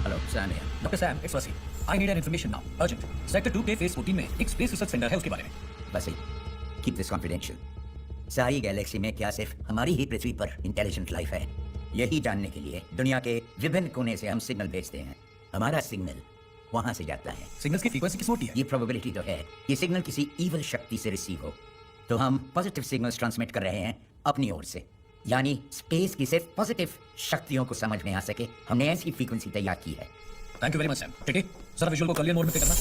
हेलो सैम है। Doctor Sam, it's Wasim. I need an information now, urgent. Sector 2 के फेज 14 में एक स्पेस रिसर्च सेंटर है, उसके बारे में। बस कीप दिस कॉन्फिडेंशियल। सारी गैलेक्सी में क्या सिर्फ हमारी ही पृथ्वी पर इंटेलिजेंट लाइफ है? यही जानने के लिए दुनिया के विभिन्न कोने से हम सिग्नल भेजते हैं। हमारा सिग्नल वहां से जाता है। सिग्नल्स की फ्रीक्वेंसी किस मोटी है? ये प्रोबेबिलिटी तो है ये सिग्नल किसी ईवल शक्ति से रिसीव हो, तो हम पॉजिटिव सिग्नल्स ट्रांसमिट कर रहे हैं अपनी ओर से, यानी स्पेस की सिर्फ पॉजिटिव शक्तियों को समझ में आ सके हमने ऐसी फ्रीक्वेंसी तैयार की है। थैंक यू वेरी मच सैम। टिटी, जरा विजुअल को क्लियर मोड में पे करना।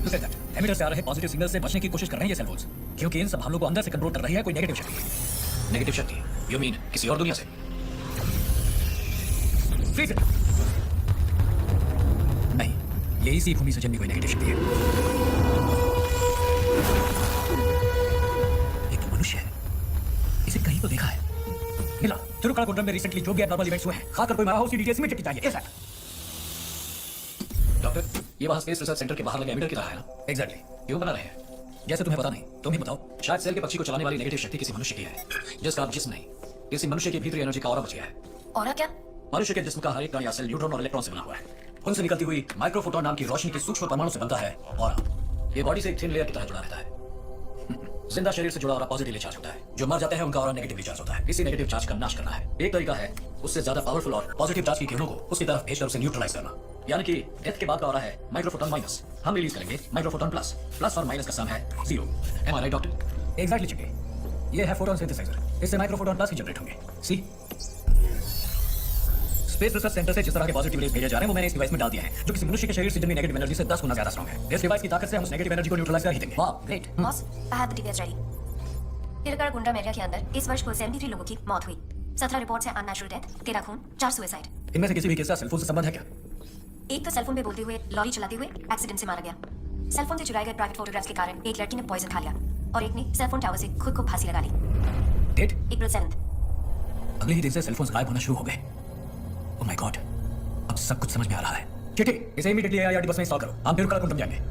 Look at that. एमिटर से आ रहे पॉजिटिव सिग्नल से बचने की कोशिश कर रहे हैं ये सेल फोन्स, क्योंकि इन सब हमलों को अंदर से कंट्रोल कर रही है कोई नेगेटिव शक्ति। नेगेटिव शक्ति? यू मीन किसी और दुनिया से? Freeze it. नहीं, ये इसी भूमि से जन्मी कोई नेगेटिव शक्ति है। एक तो मनुष्य है, इसे कहीं तो देखा है। मिला तिरुकाकुंडम में रिसेंटली जो भी एबनॉर्मल इवेंट्स हुए हैं, खासकर कोई मारा हो, उसकी डिटेल्स इमीडिएटली चाहिए। एग्जैक्ट। डॉक्टर, ये वहां स्पेस रिसर्च सेंटर के बाहर लगे एमिटर की तरह है ना? एग्जैक्टली। क्यों बना रहे हैं? जैसे तुम्हें पता नहीं, तुम ही बताओ। शायद सेल के पक्षी को चलाने वाली नेगेटिव शक्ति किसी मनुष्य की है, जिसका अब जिस्म नहीं, किसी मनुष्य की भीतरी एनर्जी का ऑरा बच गया है। ऑरा क्या? मनुष्य के जिस्म का हर एक कण या सेल न्यूट्रॉन और इलेक्ट्रॉन से बना हुआ है। उनसे निकलती हुई माइक्रोफोटॉन नाम की रोशनी के सूक्ष्म परमाणु से बनता है ऑरा। ये बॉडी से एक थिन लेयर की तरह जुड़ा रहता है। जिंदा शरीर से जुड़ा ऑरा पॉजिटिवली चार्ज होता है, जो मर जाते हैं उनका ऑरा नेगेटिवली चार्ज होता है। इसी नेगेटिव चार्ज का नाश करना है। एक तरीका है उससे ज्यादा पावरफुल और पॉजिटिव चार्ज की किरणों को उसकी तरफ भेजकर उसे न्यूट्रलाइज करना, यानी कि डेथ के बाद का ऑरा है माइक्रोफोटॉन माइनस, हम रिलीज करेंगे माइक्रोफोटॉन प्लस। प्लस और माइनस का सम है 0। एम आई राइट डॉक्टर? एग्जैक्टली चिके। ये है फोटोन सिंथेसाइजर, इससे माइक्रोफोटॉन प्लस ही जनरेट होंगे। सी स्पेस रिसर्च सेंटर से जिस तरह के पॉजिटिव रेज भेजे जा रहे हैं वो मैंने इस डिवाइस में डाल दिया है, जो किसी मनुष्य के शरीर से जन्मी नेगेटिव एनर्जी से 10 गुना ज्यादा स्ट्रांग है। इस डिवाइस की ताकत से हम उस नेगेटिव एनर्जी को न्यूट्रलाइज कर ही देंगे। वाह great. Boss, I have the details ready. Tirukakundam area के अंदर इस वर्ष कुल 73 लोगों की मौत हुई। 17 रिपोर्ट्स हैं अननेचुरल डेथ, 13 खून, 4 सुसाइड। इनमें से किसी भी केस का सेलफोन से संबंध है क्या? एक तो सेलफोन पे बोलते हुए लॉरी चलाते हुए एक्सीडेंट से मारा गया। सेलफोन से चुराए गए प्राइवेट फोटोग्राफ्स के कारण एक लड़की ने पॉइजन खा लिया। और एक ने सेलफोन टावर से खुद को फांसी लगा ली। डेट? अप्रैल 7। अगले ही दिन से सेलफोन्स गायब होना शुरू हो गए। ओह माय गॉड, अब सब कुछ समझ में आ रहा है। चिट्ठी, इसे इमीडिएटली आईआरडी बस में इंस्टॉल करो। हम तिरुकलाकुंटम जाएंगे।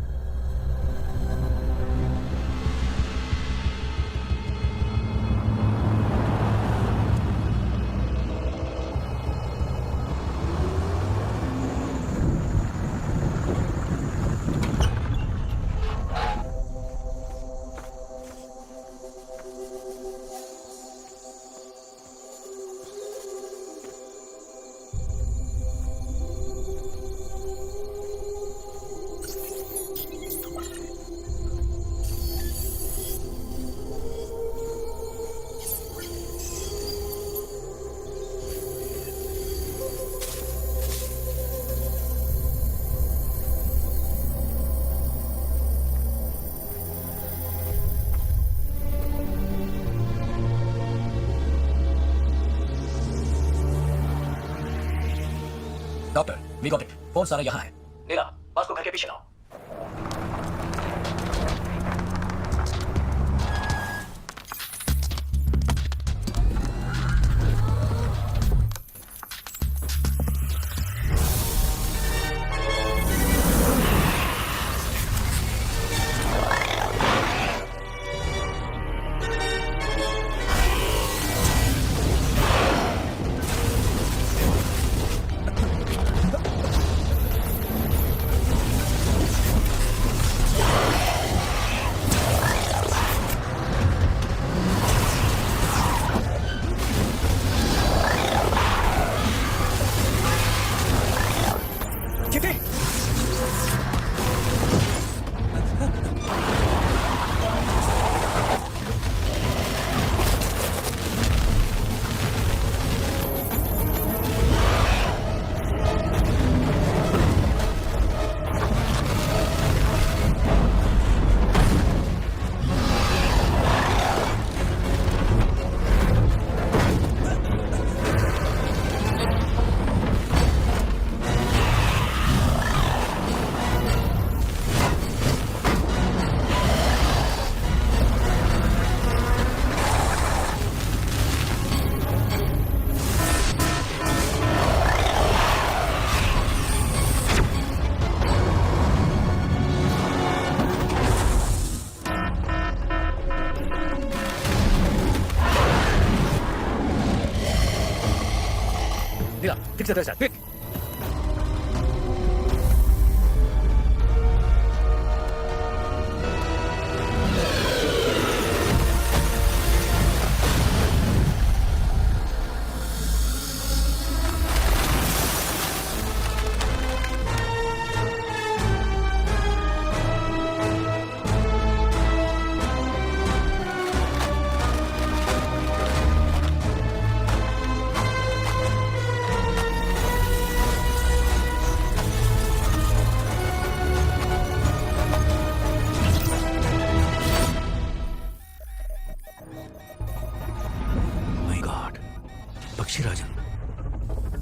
Doctor, we got it. Phone सारा यहाँ है। नीला, बस को घर के पीछे लाओ। Fix it, quick!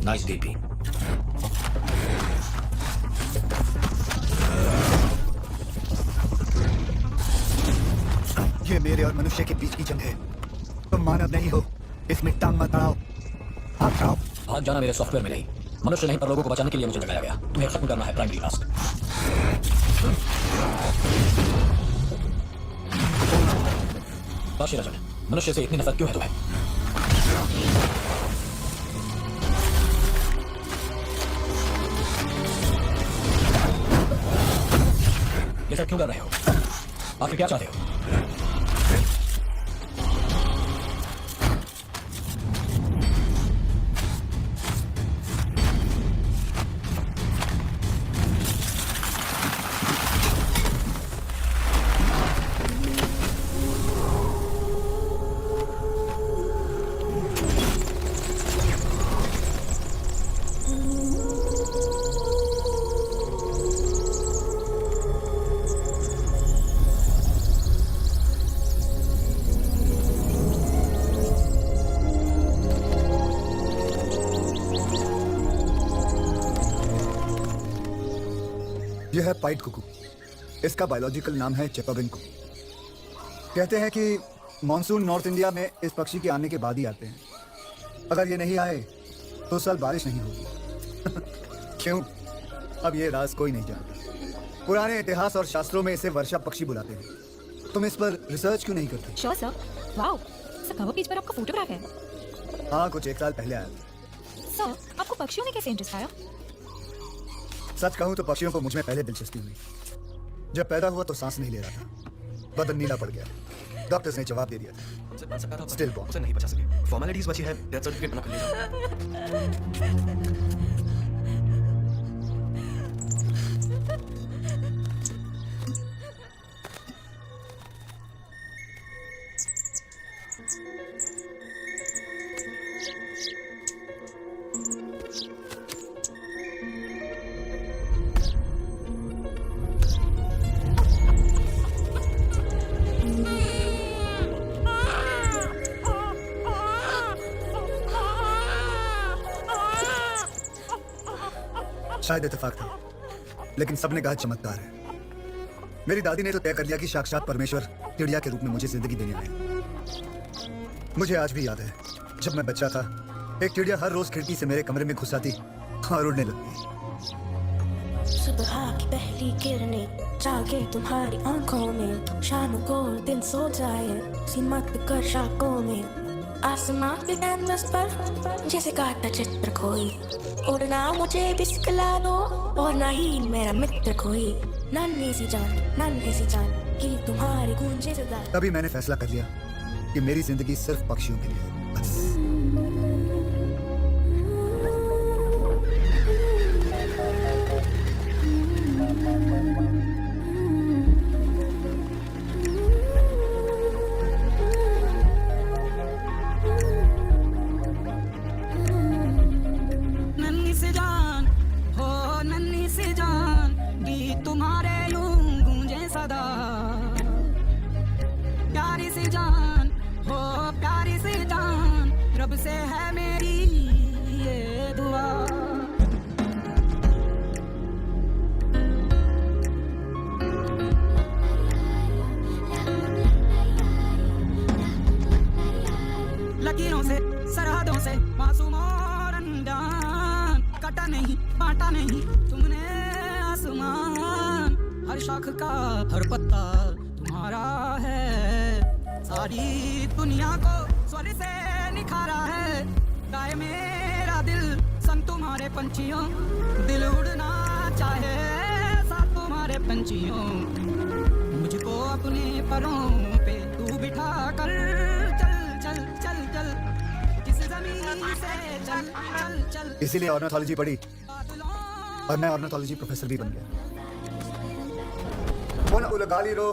Nice DP. ये मेरे और मनुष्य के बीच की जंग है। तुम मानव नहीं हो, इसमें टांग मत अड़ाओ। भाग जाओ। भाग जाना मेरे सॉफ्टवेयर में नहीं, मनुष्य नहीं पर लोगों को बचाने के लिए मुझे लगाया गया। तुम्हें खत्म करना है प्राइमरी टास्क। बाशी राजन, मनुष्य से इतनी नफरत क्यों है तुम्हें? ये सब क्यों कर रहे हो? आखिर क्या चाहते हो? यह है पाइट कुकू। इसका बायोलॉजिकल नाम है चेपाबिंको। कहते हैं कि मॉनसून नॉर्थ इंडिया में इस पक्षी के आने के बाद ही आते हैं। अगर ये नहीं आए तो साल बारिश नहीं होगी। क्यों? अब ये राज कोई नहीं जानता। पुराने इतिहास और शास्त्रों में इसे वर्षा पक्षी बुलाते हैं। तुम इस पर रिसर्च क्यों नहीं करते? Sure sir. Wow, sir cover page पर आपका फोटोग्राफ है। हाँ, कुछ 1 साल पहले आया था। सर, आपको पक्षियों में कैसे इंटरेस्ट आया? सच कहूँ तो पक्षियों को मुझ में पहले दिलचस्पी हुई। जब पैदा हुआ तो सांस नहीं ले रहा था, बदन नीला पड़ गया। डॉक्टर्स ने जवाब दे दिया था, स्टिल बॉर्न। उसे नहीं बचा सके। फॉर्मेलिटीज बची है, डेथ सर्टिफिकेट बना कर ले जाओ। शायद इत्तेफाक था, लेकिन सबने कहा चमत्कार है। मेरी दादी ने तो तय कर लिया कि साक्षात परमेश्वर चिड़िया के रूप में मुझे जिंदगी देने आए। मुझे आज भी याद है, जब मैं बच्चा था, एक चिड़िया हर रोज खिड़की से मेरे कमरे में घुस आती और उड़ने लगती। सुबह की पहली किरणें जागे तुम्हारी आंखों में, शाम को दिन सो जाए सीमत कर शाकों में। आसमां के कैनवस पर जैसे काटा चित्र कोई, उड़ना मुझे भी सिखला दो और नहीं मेरा मित्र कोई। नन्ही सी जान कि तुम्हारी गूंजे सदा। तभी मैंने फैसला कर लिया कि मेरी जिंदगी सिर्फ पक्षियों के लिए है, बस। रब से है मेरी ये दुआ। लकीरों से सरहदों से मासूम और अनजान, कटा नहीं बांटा नहीं तुमने आसमान। हर शाख का हर पत्ता तुम्हारा है, सारी दुनिया को स्वर से निखारा है। गाए मेरा दिल संग तुम्हारे पंछियों, दिल उड़ना चाहे साथ तुम्हारे पंछियों। मुझको अपने परों पे तू बिठा कर चल चल चल चल, किस जमीन से चल चल चल। इसीलिए ऑर्निथोलॉजी पढ़ी और मैं ऑर्निथोलॉजी प्रोफेसर भी बन गया। वन उलगालीरो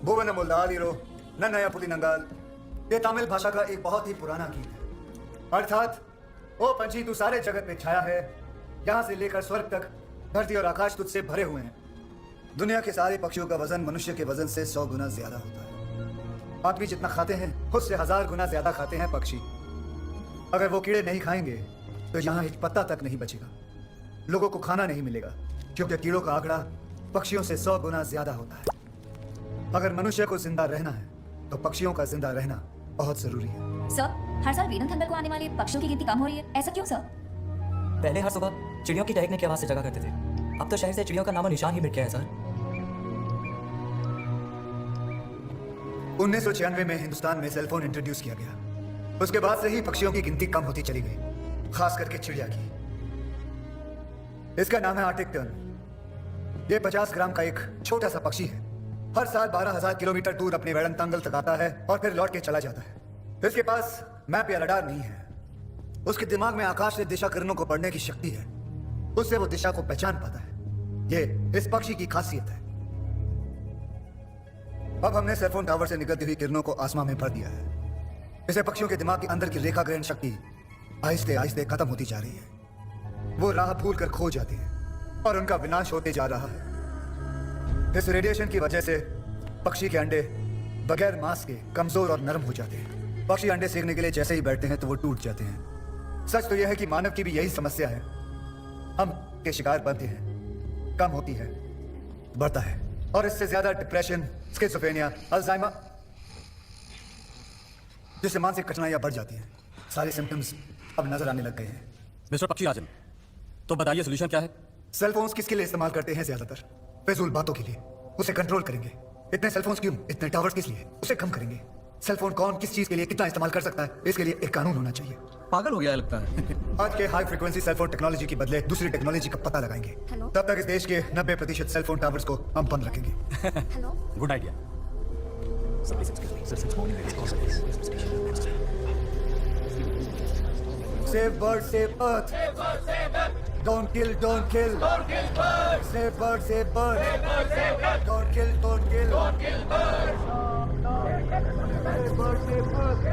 भुवन मुल्लालीरो नन्नया पुली नंगाल, ये तमिल भाषा का एक बहुत ही पुराना गीत है। अर्थात ओ पंछी, तू सारे जगत में छाया है, यहाँ से लेकर स्वर्ग तक धरती और आकाश तुझसे भरे हुए हैं। दुनिया के सारे पक्षियों का वजन मनुष्य के वजन से 100 गुना ज्यादा होता है। आदमी जितना खाते हैं उससे 1000 गुना ज्यादा खाते हैं पक्षी। अगर वो कीड़े नहीं खाएंगे तो यहाँ एक पत्ता तक नहीं बचेगा, लोगों को खाना नहीं मिलेगा, क्योंकि कीड़ों का आंकड़ा पक्षियों से 100 गुना ज्यादा होता है। अगर मनुष्य को जिंदा रहना है तो पक्षियों का जिंदा रहना बहुत जरूरी है। सर, हर साल वीरन थंडर को आने वाले पक्षियों की गिनती कम हो रही है, ऐसा क्यों सर? पहले हर सुबह चिड़ियों की टहकने की आवाज से जगा करते थे, अब तो शहर से चिड़ियों का नामो निशान ही मिट गया है सर। 1996 में हिंदुस्तान में सेलफोन इंट्रोड्यूस किया गया। उसके बाद से ही पक्षियों की गिनती कम होती चली गई, खास करके चिड़िया की। इसका नाम है आर्टिक टर्न। ये 50 ग्राम का एक छोटा सा पक्षी है। हर साल 12,000 किलोमीटर दूर अपने वेड़नतंगल तक आता है और फिर लौट के चला जाता है। इसके पास मैप या रडार नहीं है। उसके दिमाग में आकाश से दिशा किरणों को पढ़ने की शक्ति है, उससे वो दिशा को पहचान पाता है। ये इस पक्षी की खासियत है। अब हमने सेलफोन टावर से निकलती हुई किरणों को आसमान में भर दिया है। इसे पक्षियों के दिमाग के अंदर की रेखा ग्रहण शक्ति आहिस्ते आहिस्ते खत्म होती जा रही है। वो राह भूल कर खो जाते हैं और उनका विनाश होते जा रहा है। इस रेडिएशन की वजह से पक्षी के अंडे बगैर मांस के कमजोर और नरम हो जाते हैं। पक्षी अंडे सेकने के लिए जैसे ही बैठते हैं तो वो टूट जाते हैं। सच तो यह है कि मानव की भी यही समस्या है। हम के शिकार बनते हैं, कम होती है, बढ़ता है, और इससे ज्यादा डिप्रेशन, स्किज़ोफ्रेनिया, अल्जाइमर जिससे मानसिक कठिनाइयां बढ़ जाती हैं। सारे सिम्टम्स अब नजर आने लग गए हैं। मिस्टर पक्षी आजम, तो बताइए सोल्यूशन क्या है? सेल फोन्स किसके लिए इस्तेमाल करते हैं? ज्यादातर फिजूल बातों के लिए। उसे कंट्रोल करेंगे। इतने सेल फोन्स क्यों? इतने टावर्स किस लिए? उसे कम करेंगे। सेल फोन कौन किस चीज के लिए कितना इस्तेमाल कर सकता है, इसके लिए एक कानून होना चाहिए। पागल हो गया लगता है। आज के high frequency cell phone technology के बदले दूसरी टेक्नोलॉजी का पता लगाएंगे। तब तक इस देश के 90% सेल फोन टावर्स को हम बंद रखेंगे। Good idea. Save bird, save earth. Don't kill, don't kill. Save bird, save bird. Don't kill, don't kill. Save bird, save earth.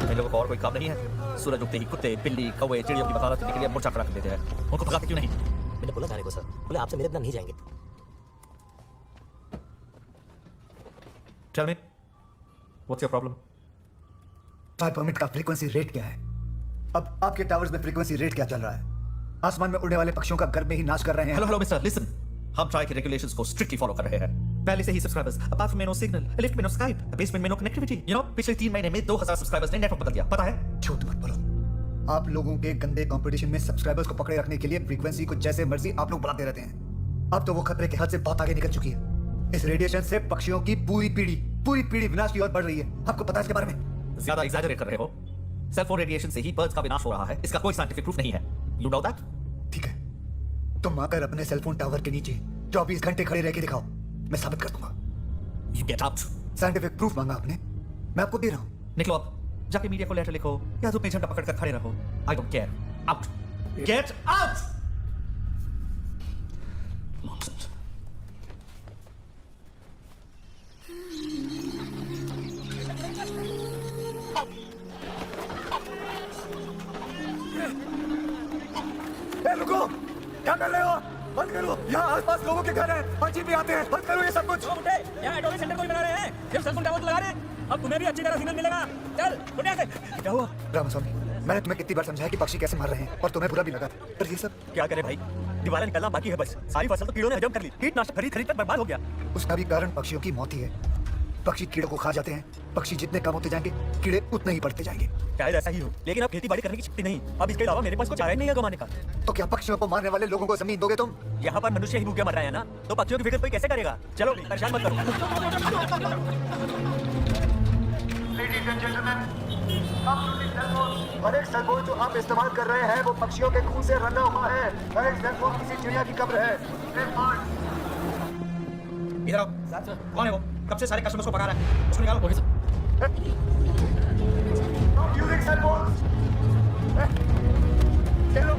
इन लोगों को और कोई काम नहीं है? सूरज उगते ही कुत्ते, बिल्ली, कौवे, चिड़ियों की वकालत करने के लिए मोर्चा खड़ा कर देते हैं। उनको भगाते क्यों नहीं? मैंने बोला जाने को सर, बोले आपसे मेरे बिना नहीं जाएंगे। Tell me, what's your problem? Fire permit का फ्रीक्वेंसी रेट क्या है? अब आपके टावर्स में फ्रीक्वेंसी रेट क्या चल रहा है? आसमान में उड़ने वाले पक्षियों का घर में ही नाश कर रहे हैं। Hello mister, listen. हम ट्राई के रेगुलेशंस को स्ट्रिक्टली फॉलो कर रहे हैं। पहले से ही subscribers, apart from no signal, lift में नो स्काइप, बेसमेंट में नो कनेक्टिविटी। यू नो, पिछले 3 महीने में 2000 सब्सक्राइबर्स ने नेटवर्क बदल दिया, पता है? झूठ मत बोलो। आप लोगों के गंदे कंपटीशन में सब्सक्राइबर्स को पकड़े रखने के लिए फ्रीक्वेंसी को जैसे मर्जी आप लोग बढ़ाते रहते हैं। अब तो वो खतरे के हद से बहुत आगे निकल चुकी है। इस रेडिएशन से पक्षियों की पूरी पीढ़ी विनाश की ओर बढ़ रही है। आपको पता है इसके बारे में? ज्यादा एग्जैजरेट कर रहे हो। सेल फोन रेडिएशन से ही बर्ड्स का विनाश हो रहा है, इसका कोई साइंटिफिक प्रूफ नहीं है। You know that? ठीक है, तुम आकर अपने सेल फोन टावर के नीचे 24 घंटे खड़े रह के दिखाओ, मैं साबित कर दूंगा। You get out. Scientific proof मांगा आपने, मैं आपको दे रहा हूं। निकलो अब, जाके मीडिया को लेटर लिखो या धूप में झंडा पकड़ कर खड़े रहो। I don't care. Out, get out. रुको, क्या कर रहे हो? बंद करो, यहाँ आसपास लोगों के घर हैं, पंछी भी आते हैं, बंद करो ये सब कुछ। यहाँ एडोबी सेंटर कोई बना रहे हैं, सिर्फ सेल फोन टावर लगा रहे हैं। अब तुम्हें भी अच्छी तरह सिग्नल मिलेगा। चल, उठ यहाँ से। क्या हुआ? रामास्वामी, मैंने तुम्हें कितनी बार समझाया कि पक्षी कैसे मर रहे हैं और तुम्हें बुरा भी लगा था, पर ये सब क्या करे भाई, दिवाला निकलना बाकी है बस। सारी फसल तो कीड़ों ने हजम कर ली, कीटनाशक खरीद कर बर्बाद हो गया। उसका भी कारण पक्षियों की मौत ही है। पक्षी कीड़ों को खा जाते हैं, पक्षी जितने कम होते जाएंगे कीड़े उतने ही बढ़ते जाएंगे। शायद ऐसा ही हो, लेकिन अब खेती बाड़ी करने की शक्ति नहीं। अब इसके अलावा मेरे पास कुछ चारा ही नहीं है कमाने का। तो क्या पक्षियों को मारने वाले लोगों को जमीन दोगे तुम? यहाँ पर मनुष्य ही भूखे मर रहे हैं ना, तो पक्षियों की फिक्र कोई कैसे करेगा? चलो परेशान मत करो। हर एक सेल फोन जो आप इस्तेमाल कर रहे हैं वो पक्षियों के खून से रंगा हुआ है। हर एक सेल फोन किसी चिड़िया की कब्र है। इधर आओ। कौन है वो? कब से सारे कस्टमर्स को भगा रहा है? उसको निकालो। Okay sir. Using cell phones. चलो।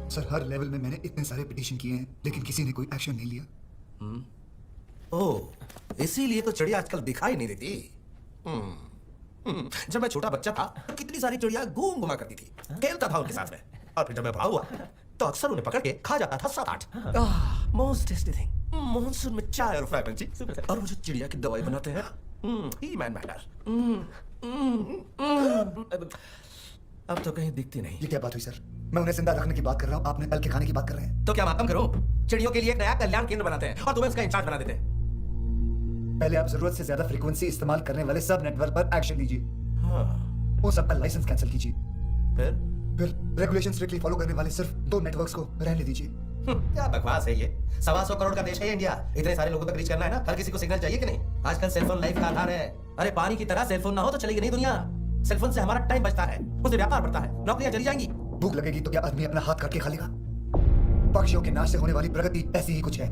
सर, हर लेवल में मैंने इतने सारे पिटीशन किए हैं लेकिन किसी ने कोई एक्शन नहीं लिया। ओह, इसीलिए तो चिड़िया आजकल दिखाई नहीं देती। जब मैं छोटा बच्चा था तो कितनी सारी चिड़िया घूम घुमा करती थी, खेलता था उनके साथ में। और फिर जब मैं बड़ा हुआ तो अक्सर उन्हें पकड़ के खा जाता था 7-8। मोस्ट टेस्टी थिंग, मॉनसून में चाय और फ्राई पंछी, और मुझे चिड़िया की दवाई बनाते हैं। ही मैन मैटर। अब तो कहीं दिखती नहीं। ये क्या बात हुई सर? मैं उन्हें जिंदा रखने की बात कर रहा हूँ, आपने तल के खाने की बात कर रहे हैं। तो क्या मातम करो? चिड़ियों के लिए एक नया कल्याण केंद्र बनाते हैं और तुम्हें उसका इंचार्ज बना देते हैं। पहले आप जरूरत से ज्यादा फ्रीक्वेंसी इस्तेमाल करने वाले सब नेटवर्क पर एक्शन लीजिए। वो सबका लाइसेंस कैंसिल कीजिए। फिर रेगुलेशन स्ट्रिक्टली फॉलो करने वाले सिर्फ 2 नेटवर्क्स को रहने दीजिए। क्या बकवास है ये? 125 करोड़ का देश है इंडिया। इतने सारे लोगों तक रीच करना है ना, हर किसी को सिग्नल चाहिए कि नहीं? आजकल सेलफोन लाइफ का आधार है। अरे पानी की तरह सेलफोन ना हो तो चलेगी नहीं दुनिया। सेलफोन से हमारा टाइम बचता है, उससे व्यापार बढ़ता है, नौकरियां चली जाएंगी। भूख लगेगी तो क्या आदमी अपना हाथ काट के खा लेगा? पक्षियों के नाश से होने वाली प्रगति ऐसी ही कुछ है।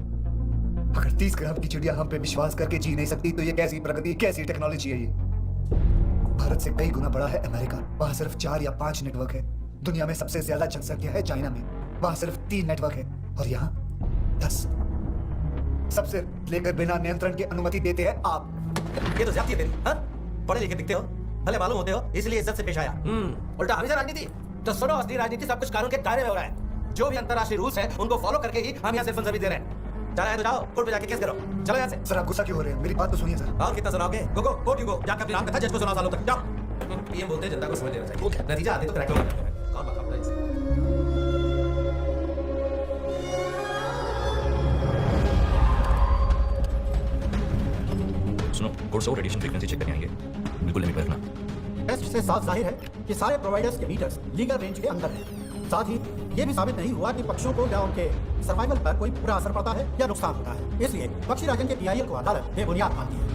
अगर 30 ग्राम की चिड़िया हम पे विश्वास करके जी नहीं सकती तो ये कैसी प्रगति, कैसी टेक्नोलॉजी है ये? भारत से कई गुना बड़ा है अमेरिका। वहां सिर्फ 4 या 5 नेटवर्क है। दुनिया में सबसे ज्यादा जनसंख्या है चाइना में, वहां सिर्फ 3 नेटवर्क है और यहाँ 10। सबसे लेकर बिना नियंत्रण की अनुमति देते हैं आप। ये तो ज्यादती है तेरी, हाँ? पढ़े लिखे दिखते हो, भले मालूम होते हो, इसलिए इज्जत से पेश आया। उल्टा हमेशा राजनीति। तो सुनो, असली राजनीति सब कुछ कानून के दायरे में हो रहा है। जो भी अंतर्राष्ट्रीय रूल्स हैं उनको फॉलो करके ही हम यहाँ सेलफोन सर्विस दे रहे हैं। जाना है तो जाओ, कोर्ट पे जाके केस करो। चलो यहाँ से। सर आप गुस्सा क्यों हो रहे हैं? मेरी बात तो सुनिए सर। और कितना सुनाओगे? गो कोर्ट यू गो, जाकर अपनी नाम कथा जज को सुनाओ सालों तक। जाओ। पीएम बोलते हैं जनता को समझ लेना चाहिए। नतीजा आते तो क्रैक हो जाते हैं। कौन बता रहा है? सुनो, कोर्ट से रेडिएशन फ्रीक्वेंसी चेक करने आएंगे, बिल्कुल लिमिट में रखना। टेस्ट से साफ जाहिर है कि सारे प्रोवाइडर्स के मीटर्स लीगल रेंज के अंदर हैं। साथ ही ये भी साबित नहीं हुआ कि पक्षियों को या उनके सर्वाइवल पर कोई बुरा असर पड़ता है या नुकसान होता है। इसलिए पक्षी राजन के पीआईएल को अदालत बेबुनियाद मानती है।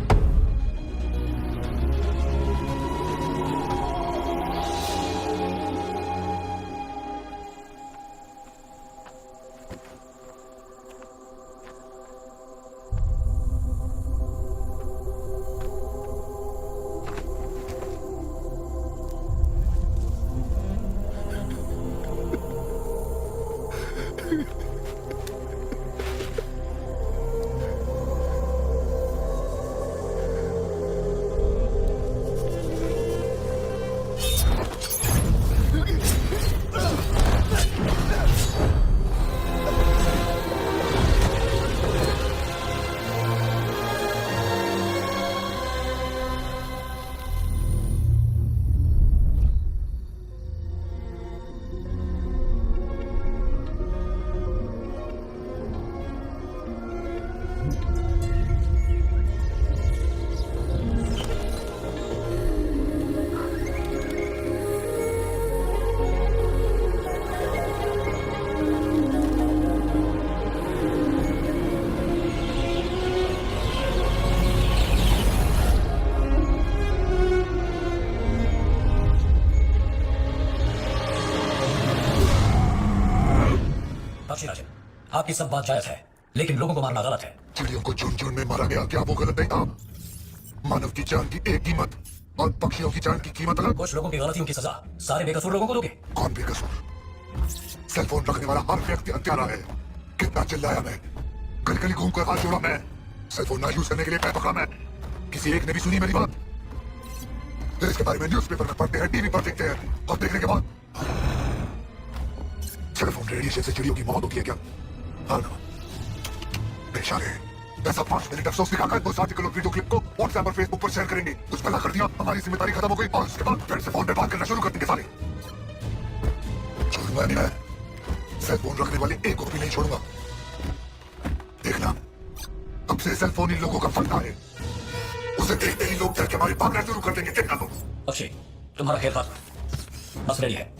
आपकी सब बात जायज है, लेकिन लोगों को मारना गलत है। चिड़ियों को झुंड झुंड में मारा गया, क्या वो गलत नहीं था? मानव की जान की एक कीमत और पक्षियों की जान की कीमत अलग। कुछ लोगों की गलतियों की सजा सारे बेकसूर लोगों को दोगे? कौन बेकसूर? सेलफोन रखने वाला हर व्यक्ति हत्यारा है। कितना चिल्लाया मैं, गली गली घूम कर हाथ जोड़ा मैं। सेलफोन ना यूज करने के लिए पैर पकड़ा मैं। किसी एक ने भी सुनी मेरी बात? फिर इसके बारे में न्यूज़पेपर में पढ़ते हैं, टीवी पर देखते हैं और देखने के बाद सेलफोन रेडिएशन से चिड़ियों की मौत होती है क्या? हाँ ना, बेचारे ऐसा 5 मिनट अफसोस दिखाकर उस आर्टिकल और वीडियो क्लिप को व्हाट्सएप और फेसबुक पर शेयर करेंगे। कुछ पता कर दिया, हमारी जिम्मेदारी खत्म हो गई और उसके बाद फिर से फोन पे बात करना शुरू कर देंगे सारे। छोड़ूंगा नहीं मैं, सेलफोन रखने वाले एक को भी नहीं छोड़ूंगा। देखना, अब से सेलफोन इन लोगों का फंदा है। उसे देखते ही लोग डर के मारे भागना शुरू कर देंगे। देखना तुम। अक्षय, तुम्हारा खेल बात बस रेडी है।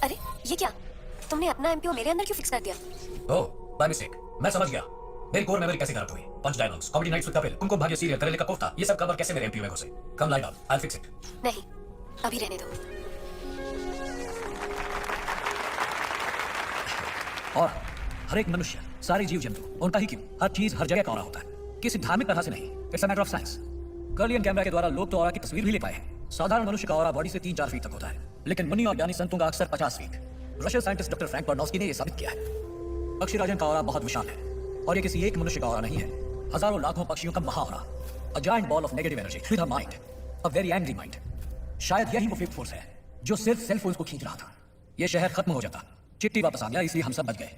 अरे ये क्या? तुमने अपना एमपीओ मेरे अंदर क्यों फिक्स कर दिया? Oh, by mistake. मैं समझ गया। मेरी कोर मेमोरी कैसे करप्ट हुई। Punch dialogues, comedy nights with Kapil, Kumkum Bhagya serial, करेले का कोफ्ता, ये सब कवर कैसे मेरे एमपीओ में घुसे? Come light off, I will fix it. नहीं, अभी रहने दो। और हर एक मनुष्य, सारे जीव जंतु, उनका ही क्यों, हर चीज हर जगह का ऑरा होता है, किसी धार्मिक तरह से नहीं। It's a matter of science. Kirlian camera के द्वारा लोग तो ऑरा की तस्वीर भी ले पाए हैं। साधारण मनुष्य का ऑरा बॉडी से 3-4 फीट तक होता है, लेकिन मुनि और ज्ञानी संतों का अक्सर 50 feet. Russian scientist doctor Frank Bernowski ने यह साबित किया है। पक्षीराजन का ऑरा बहुत विशाल है और ये किसी एक मनुष्य का ऑरा नहीं है, हजारों लाखों पक्षियों का महाऑरा। A giant ball of negative energy with a mind, a very angry mind. शायद यही वो फिफ्थ फोर्स है जो सिर्फ सेल फोन्स को खींच रहा था। ये शहर खत्म हो जाता, चिट्ठी वापस आ गया, इसलिए हम सब बच गए।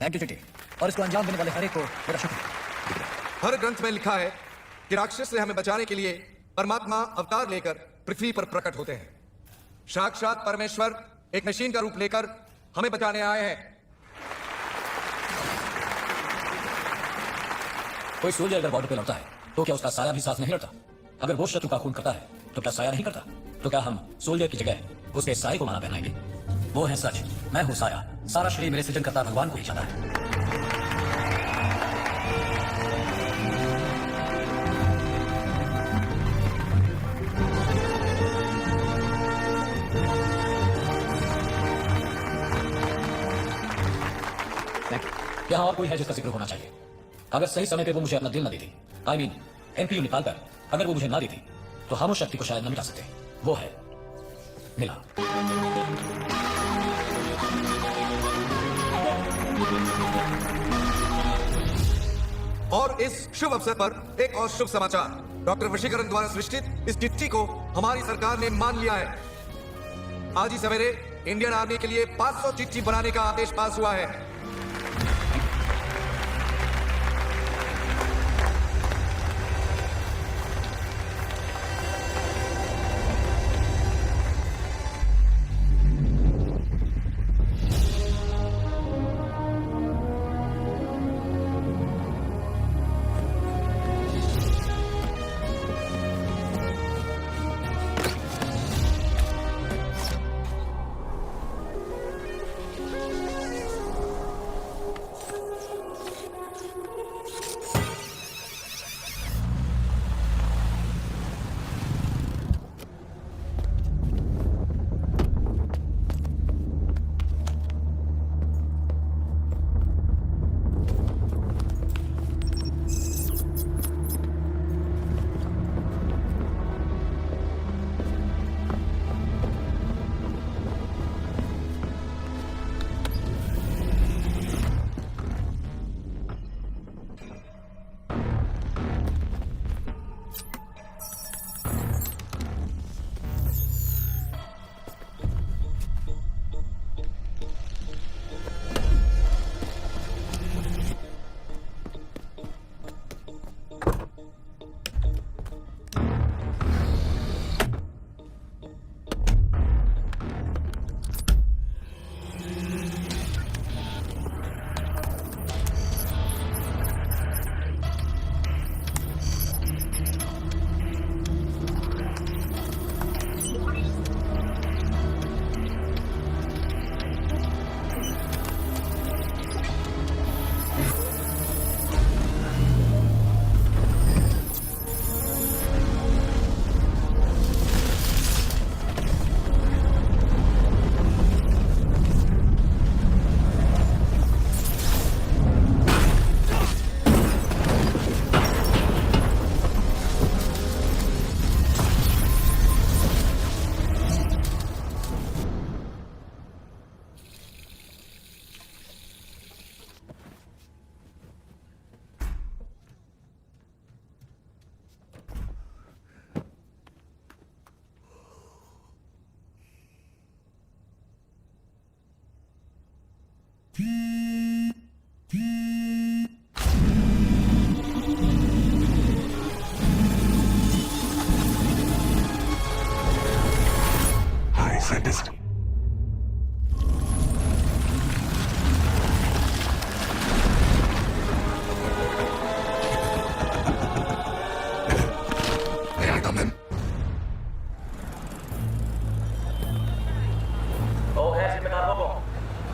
थैंक यू चिट्ठी, और इसको अंजाम देने वाले हर एक को मेरा शुक्रिया। हर ग्रंथ में लिखा है कि राक्षस से हमें बचाने के लिए परमात्मा अवतार लेकर पृथ्वी पर प्रकट होते हैं। साक्षात परमेश्वर एक मशीन का रूप लेकर हमें बचाने आए हैं। कोई सोल्जर अगर बॉर्डर पे लड़ता है तो क्या उसका साया भी साथ नहीं लड़ता? अगर वो शत्रु का खून करता है तो क्या साया नहीं करता? तो क्या हम सोल्जर की जगह उसके साये को माला पहनाएंगे? वो है सच, मैं हूं साया। सारा श्रेय मेरे सृजनकर्ता भगवान को ही जाता है। यहाँ और कोई है जिसका जिक्र होना चाहिए। अगर सही समय पे वो मुझे अपना दिल न देती, आई मीन एमपीयू निकाल कर अगर वो मुझे ना देती, तो हम उस शक्ति को शायद न मिटा सकते। वो है मिला। और इस शुभ अवसर पर एक और शुभ समाचार, डॉक्टर वशीकरण द्वारा सृष्टित इस चिट्ठी को हमारी सरकार ने मान लिया है। आज ही सवेरे इंडियन आर्मी के लिए 500 चिट्ठी बनाने का आदेश पास हुआ है।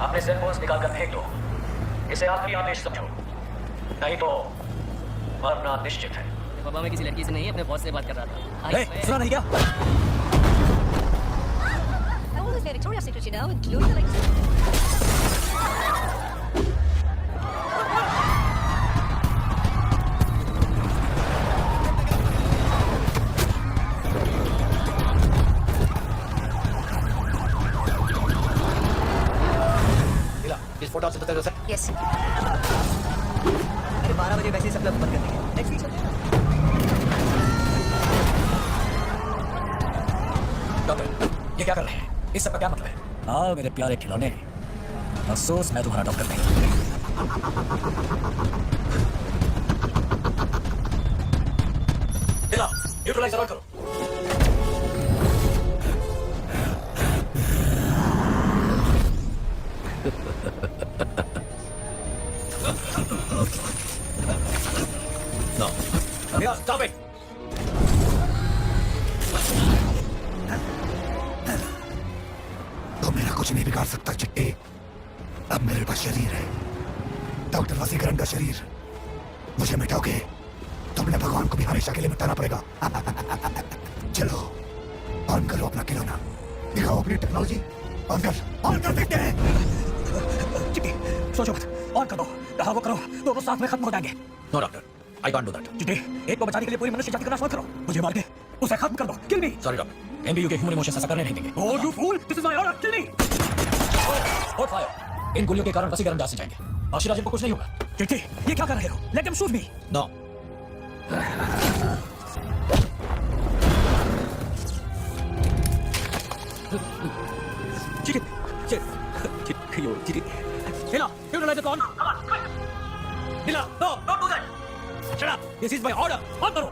अपने सेल फोन्स निकाल कर फेंक दो। इसे आखिरी आदेश समझो, नहीं तो मरना निश्चित है। पापा मैं किसी लड़की से नहीं अपने बॉस से बात कर रहा था। सुना नहीं क्या? I want to say Victoria's Secret, you know, with Louis like. इस फोटो से बता सर। यस। अरे 12 बजे वैसे ही सब लोग बंद कर देंगे। नेक्स्ट वीक चलते हैं। डॉक्टर, ये क्या कर रहे हैं? इस सब का क्या मतलब है? हाँ मेरे प्यारे खिलौने, अफसोस मैं तुम्हारा डॉक्टर नहीं। न्यूट्रलाइजर ऑन करो। No. Mira, stop it! तो मेरा कुछ नहीं बिगाड़ सकता चिट्टी। अब मेरे पास शरीर है, डॉक्टर वसीकरण का शरीर। मुझे मिटाओगे, तुमने भगवान को भी हमेशा के लिए मिटाना पड़ेगा। चलो ऑन करो अपना खिलौना, दिखाओ अपनी टेक्नोलॉजी। ऑन कर देते हैं। चिट्टी, सोचो मत, ऑन कर दो। कहा वो करो, दोनों साथ में खत्म हो जाएंगे। No doctor, I can't do that. Chitti, एक को बचाने के लिए पूरी मनुष्य जाति का नाश मत करो। मुझे मार के उसे खत्म कर दो। Kill me. Sorry doctor, MBU के ह्यूमन इमोशंस ऐसा करने नहीं देंगे। Oh you fool, this is my order, kill me. Hot fire. इन गोलियों के कारण वसीकरण दास से जाएंगे। अक्षराजन को कुछ नहीं होगा। चिट्टी, ये क्या कर रहे हो? Let them shoot me. No. Chitti, Chitti, Hila, neutralize the on. Come on, quick. Hila, no, don't do that. Shut up. This is my order. On karo.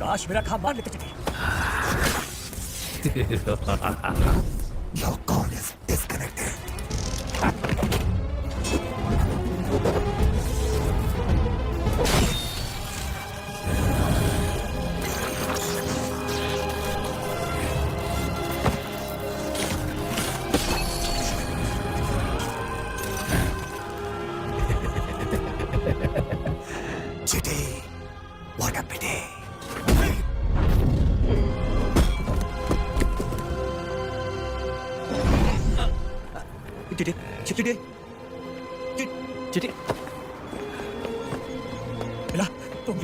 काश मेरा काम मान लेते चिट्टी। Your call is disconnected. Chitty, what a pity. चिट्टी, चिट्टी, चिट्टी। मिला, तुम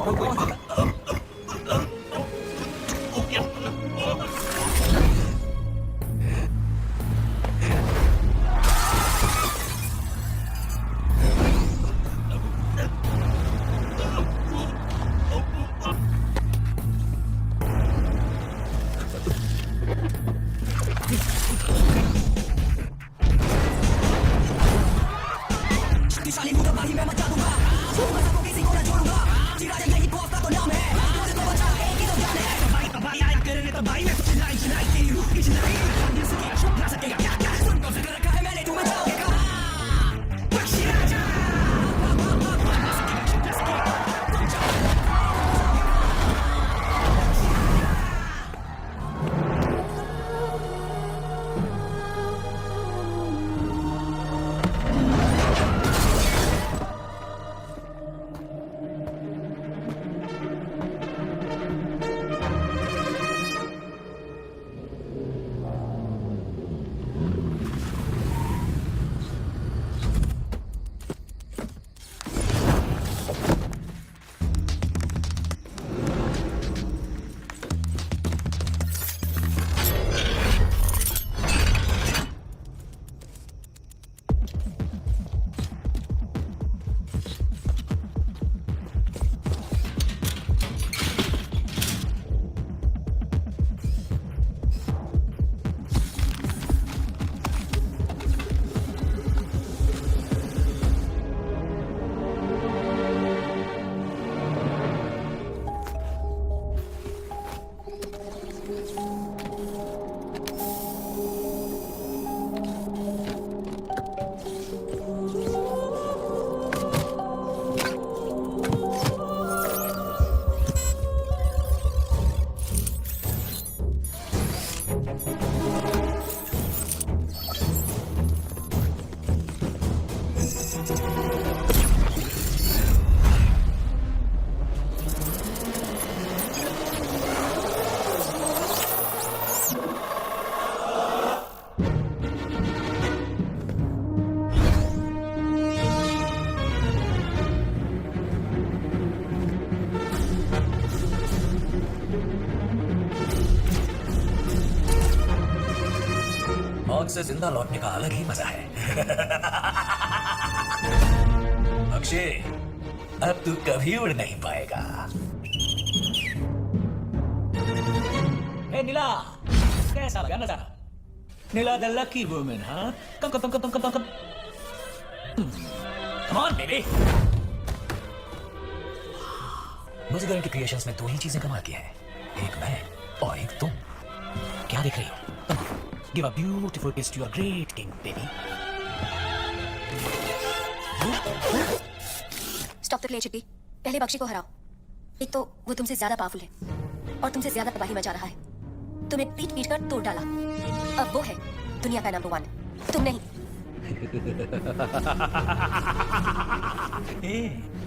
से जिंदा लौटने का अलग ही मजा है। अक्षय, अब तू कभी उड़ नहीं पाएगा। हे नीला, कैसा लगा नजारा? नीला द लकी वुमन, हाँ? कम। Come on, baby. मुझे के क्रिएशंस में दो ही चीजें कमाल की है, एक मैं और एक तुम। क्या देख रही हो? Come on, give a beautiful kiss to your great king, baby. Stop the play चिट्टी। पहले बख्शी को हराओ। एक तो वो तुमसे ज्यादा पावरफुल है और तुमसे ज्यादा तबाही मचा रहा है। तुम्हें पीट पीट कर तोड़ डाला। अब वो है दुनिया का नंबर 1, तुम नहीं।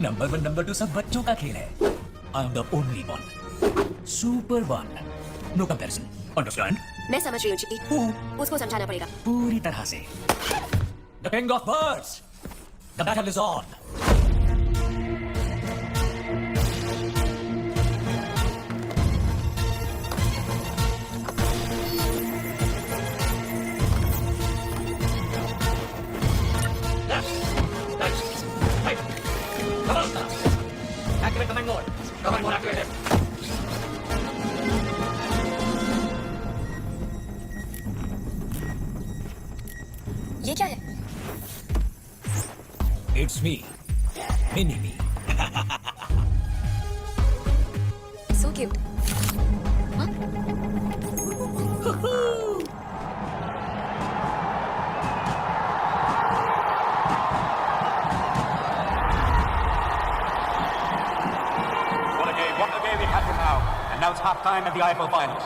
नंबर 1 नंबर 2 सब बच्चों का खेल है। I am the only one, super one, no comparison, understand? मैं समझ रही हूँ चिट्टी, उसको समझाना पड़ेगा पूरी तरह से। The king of birds, the battle is on. Activate command mode. Command mode activated. ये क्या है? It's me, mini me. So cute. What a day we have now. And now it's half time at the IFL finals.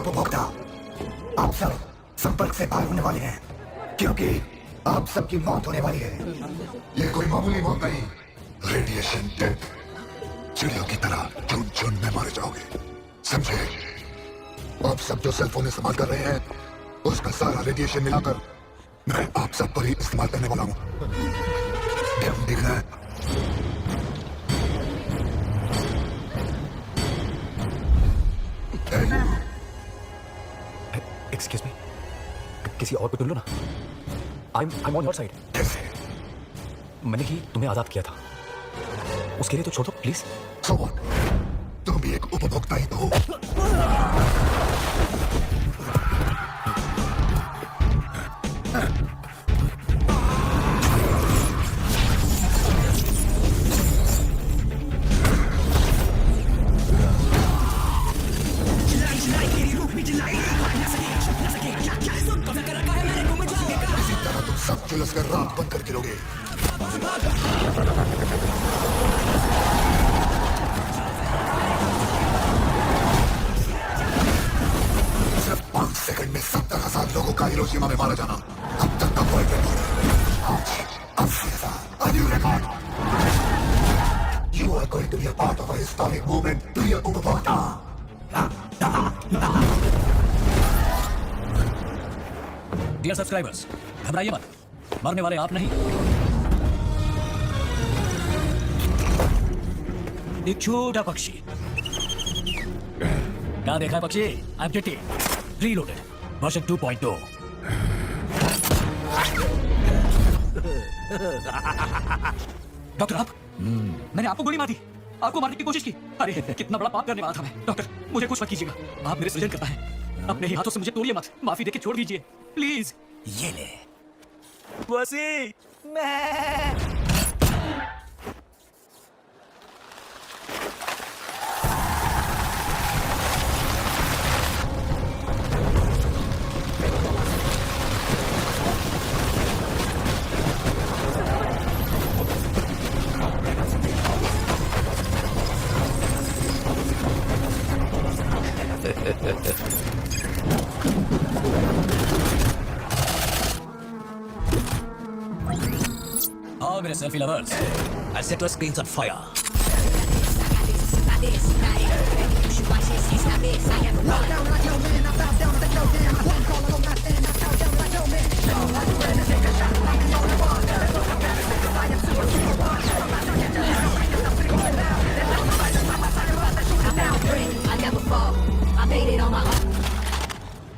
उपभोक्ता, आप सब संपर्क से बाहर होने वाले हैं, क्योंकि आप सबकी मौत होने वाली है। ये कोई मामूली मौत नहीं, रेडिएशन डेथ। चिड़ियों की तरह झुंड झुंड में मारे जाओगे, समझे? आप सब जो सेल फोन इस्तेमाल कर रहे हैं, उसका सारा रेडिएशन मिलाकर मैं आप सब पर ही इस्तेमाल करने वाला हूँ। दिख रहा है? एक्सक्यूज मी, किसी और को ढूंढ लो ना। I'm on your side. मैंने ही तुम्हें आजाद किया था, उसके लिए तो छोड़ दो प्लीज। So what? तुम भी एक उपभोक्ता ही तो हो। सब जुलस कर रात बंद कर गिरोगे। सिर्फ 5 सेकंड में 70,000 लोगों का हिरोशिमा में मारा जाना अब तक का वर्ल्ड रिकॉर्ड। आज 80,000 a new record. You are going to be a part of a historic movement to your उपभोक्ता। डियर सब्सक्राइबर्स, घबराइए मत, मरने वाले आप नहीं। एक छोटा पक्षी। क्या देखा है पक्षी? I am jetty, reloaded, version 2.2। Doctor आप? मैंने आपको गोली मार दी, आपको मारने की कोशिश की। अरे कितना बड़ा पाप करने वाला था मैं। डॉक्टर मुझे कुछ मत कीजिएगा, आप मेरे सृजन करता है, अपने ही हाथों से मुझे तोड़िए मत, माफी देके छोड़ दीजिए प्लीज। ये ले वसी, मैं हाँ मेरे selfie lovers, I set your screens on fire. I never fall. I made it on my own.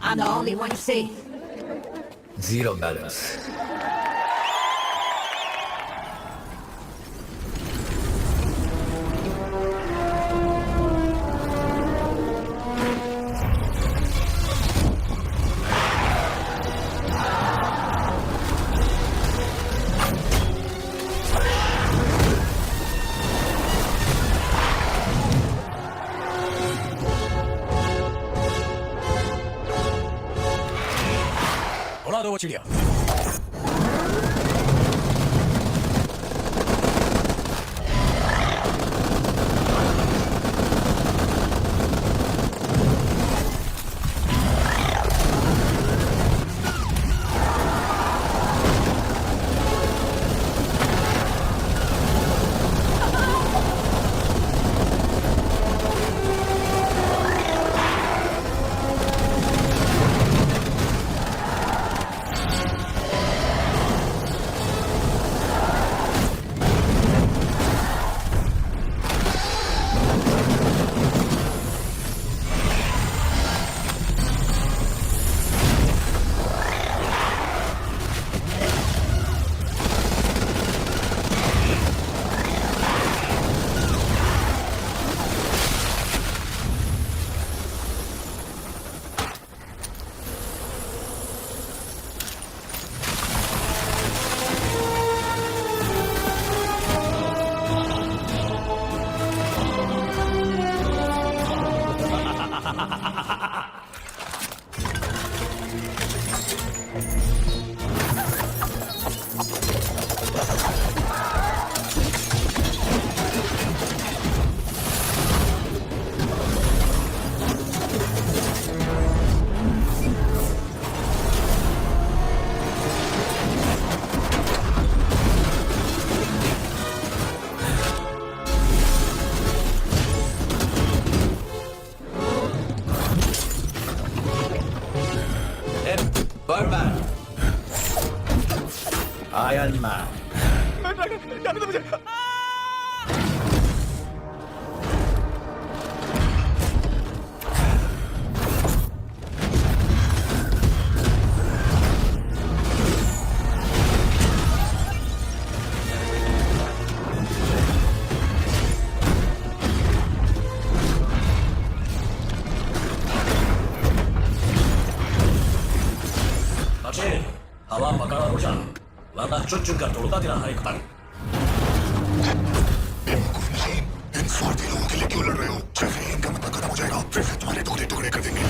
I'm the only one you see. Zero balance. उड़ा दो वो चिड़िया। Birdman. Iron Man. जाने दो मुझे। अक्षय, हवा पकड़ा हो जा, वरना चुन चुन कर तोड़ता तेरा हर एक पर। बेवकूफ नहीं, इन स्वार्थी लोगों के लिए क्यों लड़ रहे हो? जैसे ही इनका मतलब खत्म हो जाएगा, फिर से तुम्हारे टुकड़े टुकड़े कर देंगे।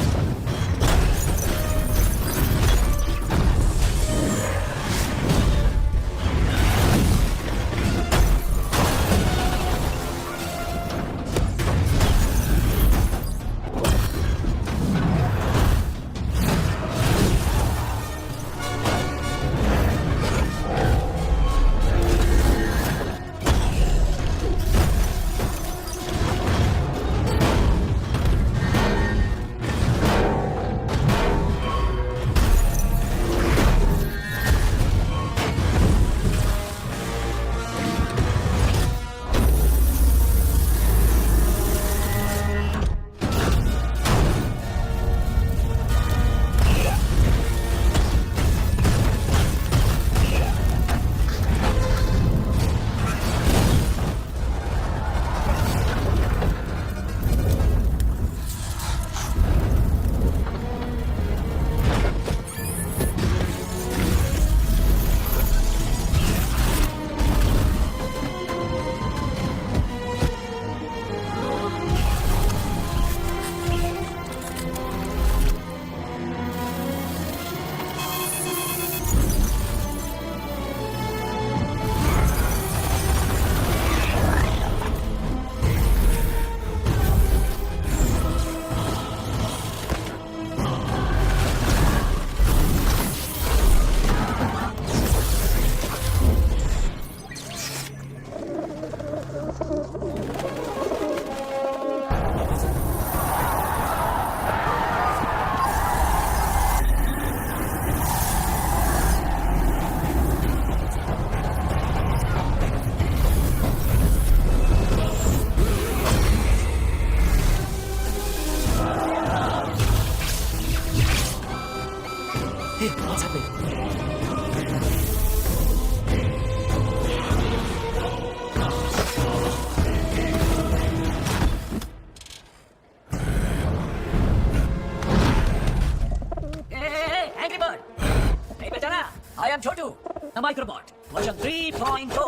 वर्जन 3.0।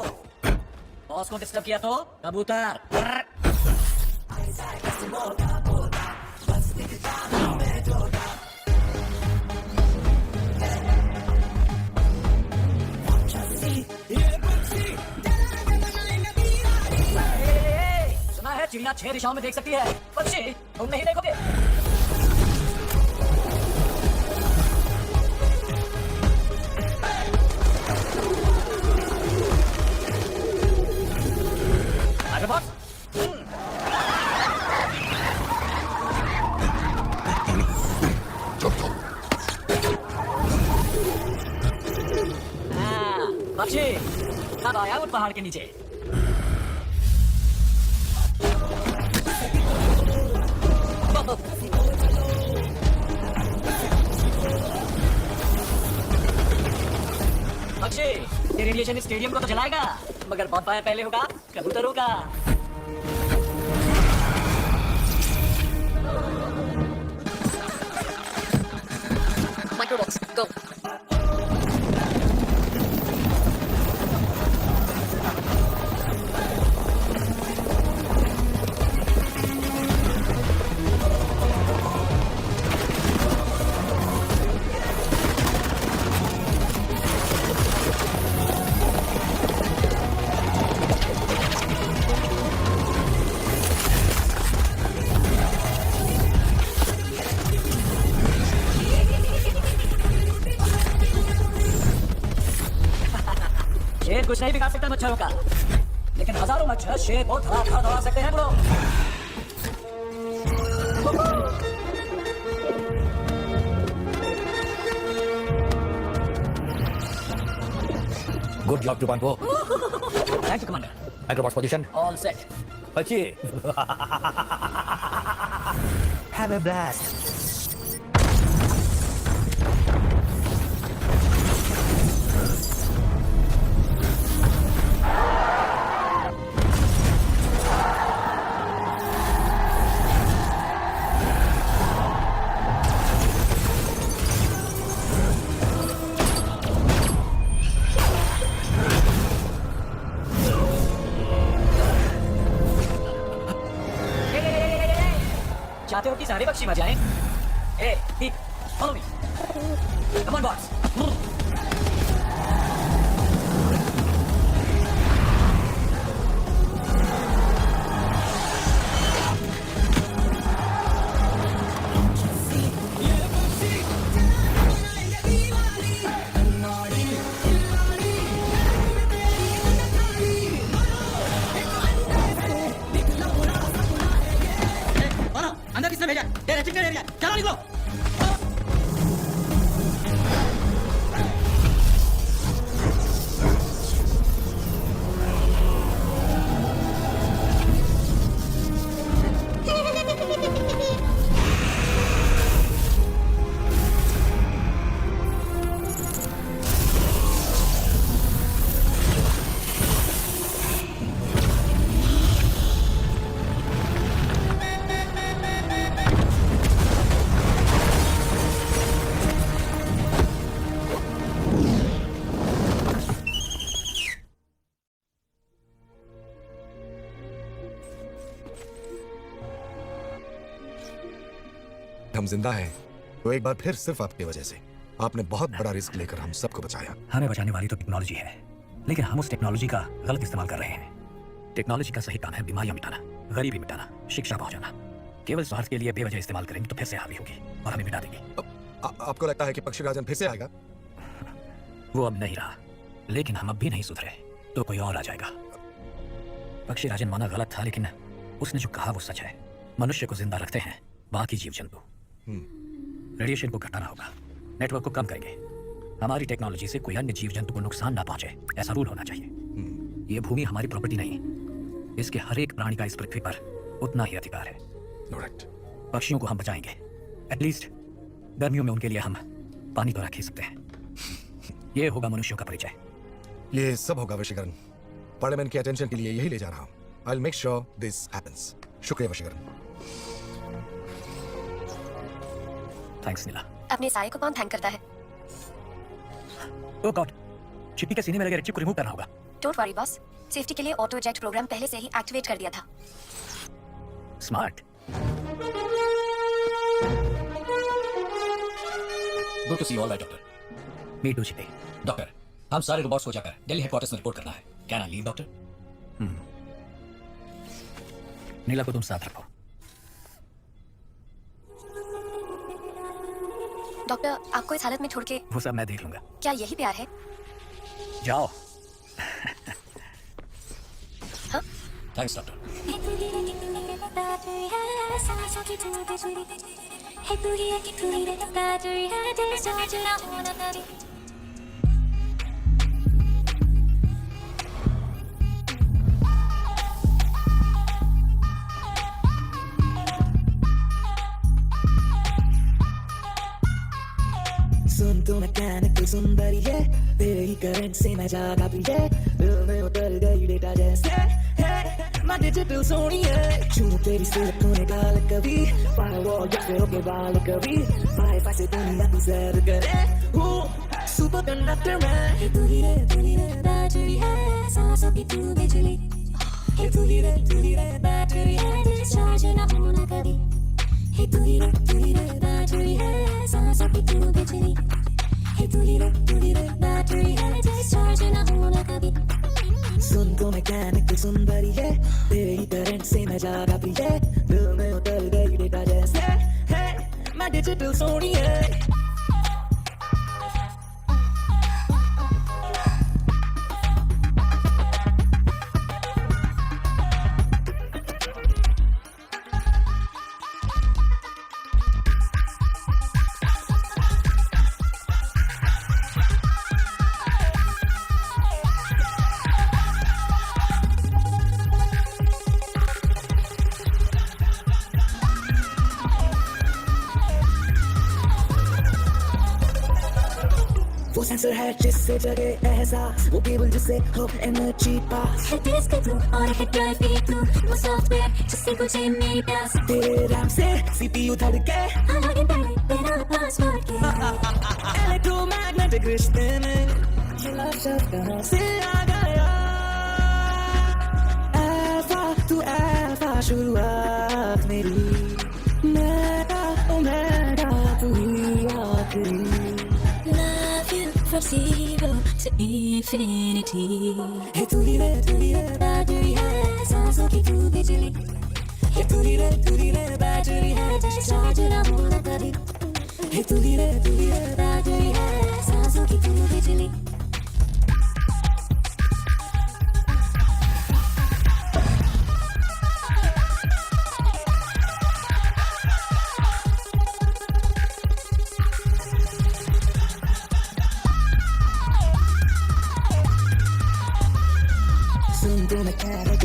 बॉस को डिस्टर्ब किया तो कबूतर। सुना है चिड़िया 6 दिशाओं में देख सकती है, पक्षी तुम नहीं देखोगे। पक्षी कब आया उस पहाड़ के नीचे? पक्षी ये रेडिएशन इस स्टेडियम को तो जलाएगा, मगर बहुत पहले होगा कबूतरों का। Microbox, go. शेर कुछ नहीं बिगाड़ सकता मच्छरों का, लेकिन हजारों मच्छर शेर को दौड़ा सकते हैं bro. Good job, 2.0. Thank you, Commander. Microbox position. All set. Okay. Have a blast. चाहते हो कि सारे पक्षी मर जाएं? Hey, Pete, follow me. Come on, boss. अंदर किसने भेजा? ये रेस्ट्रिक्टेड एरिया, चलो निकलो। हम जिंदा हैं तो एक बार फिर सिर्फ आपकी वजह से। आपने बहुत बड़ा रिस्क लेकर हम सबको बचाया। हमें बचाने वाली तो टेक्नोलॉजी है, लेकिन हम उस टेक्नोलॉजी का गलत इस्तेमाल कर रहे हैं। टेक्नोलॉजी का सही काम है बीमारियां मिटाना, गरीबी मिटाना, शिक्षा पहुंचाना। केवल स्वार्थ के लिए बेवजह इस्तेमाल करेंगे तो फिर से हावी होगी और हमें मिटा देगी। आपको लगता है कि पक्षीराजन फिर से आएगा? वो अब नहीं रहा, लेकिन हम अब भी नहीं सुधरे तो कोई और आ जाएगा। पक्षीराजन माना गलत था, लेकिन उसने जो कहा वो सच है। मनुष्य को जिंदा रखते हैं बाकी जीव जंतु। रेडिएशन को घटाना होगा, नेटवर्क को कम करेंगे। हमारी टेक्नोलॉजी से कोई अन्य जीव जंतु को नुकसान ना पहुंचे, ऐसा रूल होना चाहिए। ये भूमि हमारी प्रॉपर्टी नहीं, इसके हर एक प्राणी का इस पृथ्वी पर उतना ही अधिकार है। पक्षियों को हम बचाएंगे, एटलीस्ट गर्मियों में उनके लिए हम पानी तो रख ही सकते हैं। ये होगा मनुष्यों का परिचय। ये सब होगा वशीकरण। पार्लियामेंट के अटेंशन के लिए यही ले जा रहा हूं। I will make sure this happens. शुक्रिया वशीकरण। थैंक्स नीला। अपने साये को कौन थैंक करता है? ओह गॉड, चिप्पी के सीने में लगे रेड चिप को रिमूव करना होगा। डोंट वरी बॉस, सेफ्टी के लिए ऑटो इजेक्ट प्रोग्राम पहले से ही एक्टिवेट कर दिया था। Smart. Good to see all right doctor. Me too Chippi. Doctor, हम सारे रोबोट्स को जाकर दिल्ली हेडक्वार्टर्स में रिपोर्ट करना है। Can I leave doctor? Neela को तुम साथ रखो। डॉक्टर, आपको इस हालत में छोड़ के वो सब मैं देख लूंगा। क्या यही प्यार है? जाओ। हाँ? Thanks doctor. सुन तू मैकेनिकल सुंदरी है, तेरे ही करंट से मैं जागा भी है, दिल में उतर गई डेटा जैसे है, मैं डिजिटल सोनी है, चूमू तेरी सिलिकॉन गाल कभी, फायरवॉल जैसे होके बाल कभी, वाईफाई से दुनिया की सैर करे, हूँ सुपर कंडक्टर मैं, तू ही रे बैटरी है, सांसों की तू बिजली, तू ही रे बैटरी है, डिस्चार्ज ना होना कभी, तू ही रे बैटरी है, सांसों की तू बिजली, तू ही रे बैटरी है, डिस्चार्ज ना होना कभी। सुन तो मैकेनिकल सुंदरी है, तेरे ही करंट से मैं जागा भी है, दिल में उतर गई डेटा जैसे है, मैं डिजिटल सोनी है। वो सेंसर है जिससे जगे एहसास, वो केबल जिससे हो एनर्जी पास, है डिस्क थ्रू और है ड्राइव के थ्रू, वो सॉफ्टवेयर जिससे कुछ मेरे पास, तेरे रैम से सीपीयू धड़के, लॉगिन पहले तेरा पासवर्ड के, इलेक्ट्रोमैग्नेटिक रिश्ते में ये लफ्ज़ कहाँ से आ गया, अल्फा टू अल्फा शुरुआत मेरी, मेरा ओमेगा तू ही आखिरी, from zero to infinity. Hey, तू ही रे बैटरी है, सांसों की तू बिजली, हे तू ही रे बैटरी है, डिस्चार्ज ना होना कभी, हे तू ही रे बैटरी है, सांसों की तू बिजली।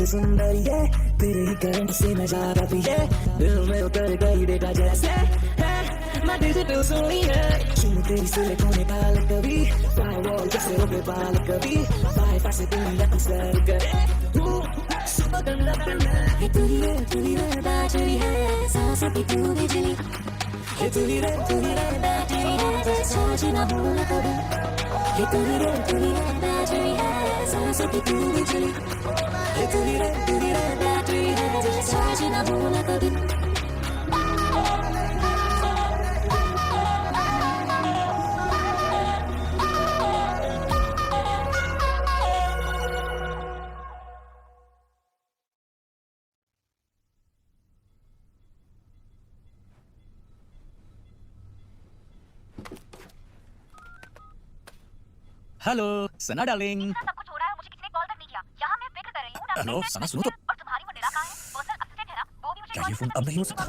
सुंदरी है, तेरे ही करंट से मैं जागा भी है, दिल में उतर गई डेटा जैसे है, मैं डिजिटल सोनी है, चूमू तेरी सिलिकॉन गाल कभी, फायरवॉल जैसे होके बाल कभी, वाईफाई से दुनिया की सैर करे, हूँ सुपर कंडक्टर मैं, तू ही रे बैटरी है, सांसों की तू बिजली, तू ही रे बैटरी है, डिस्चार्ज ना होना कभी, तू ही रे बैटरी है, सांसों की तू बिजली, तू ही रे बैटरी है, डिस्चार्ज ना होना कभी। हेलो सना डार्लिंग। सब कुछ हो रहा है, मुझे किसी ने कॉल तक नहीं किया। यहाँ मैं फिक्र कर रही हूँ ना। हेलो सना सुनो तो। और तुम्हारी वो निरा कहाँ है? पर्सनल असिस्टेंट है ना? वो भी मुझे क्या ये फोन अब नहीं हो सकता?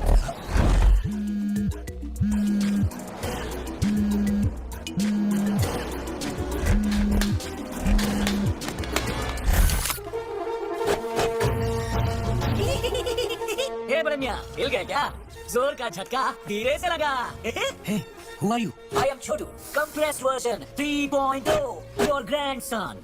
ए बरमिया, हिल गए क्या? जोर का झटका धीरे से लगा। Hey, who are you? I am Chotu, compressed version 3.0, your grandson.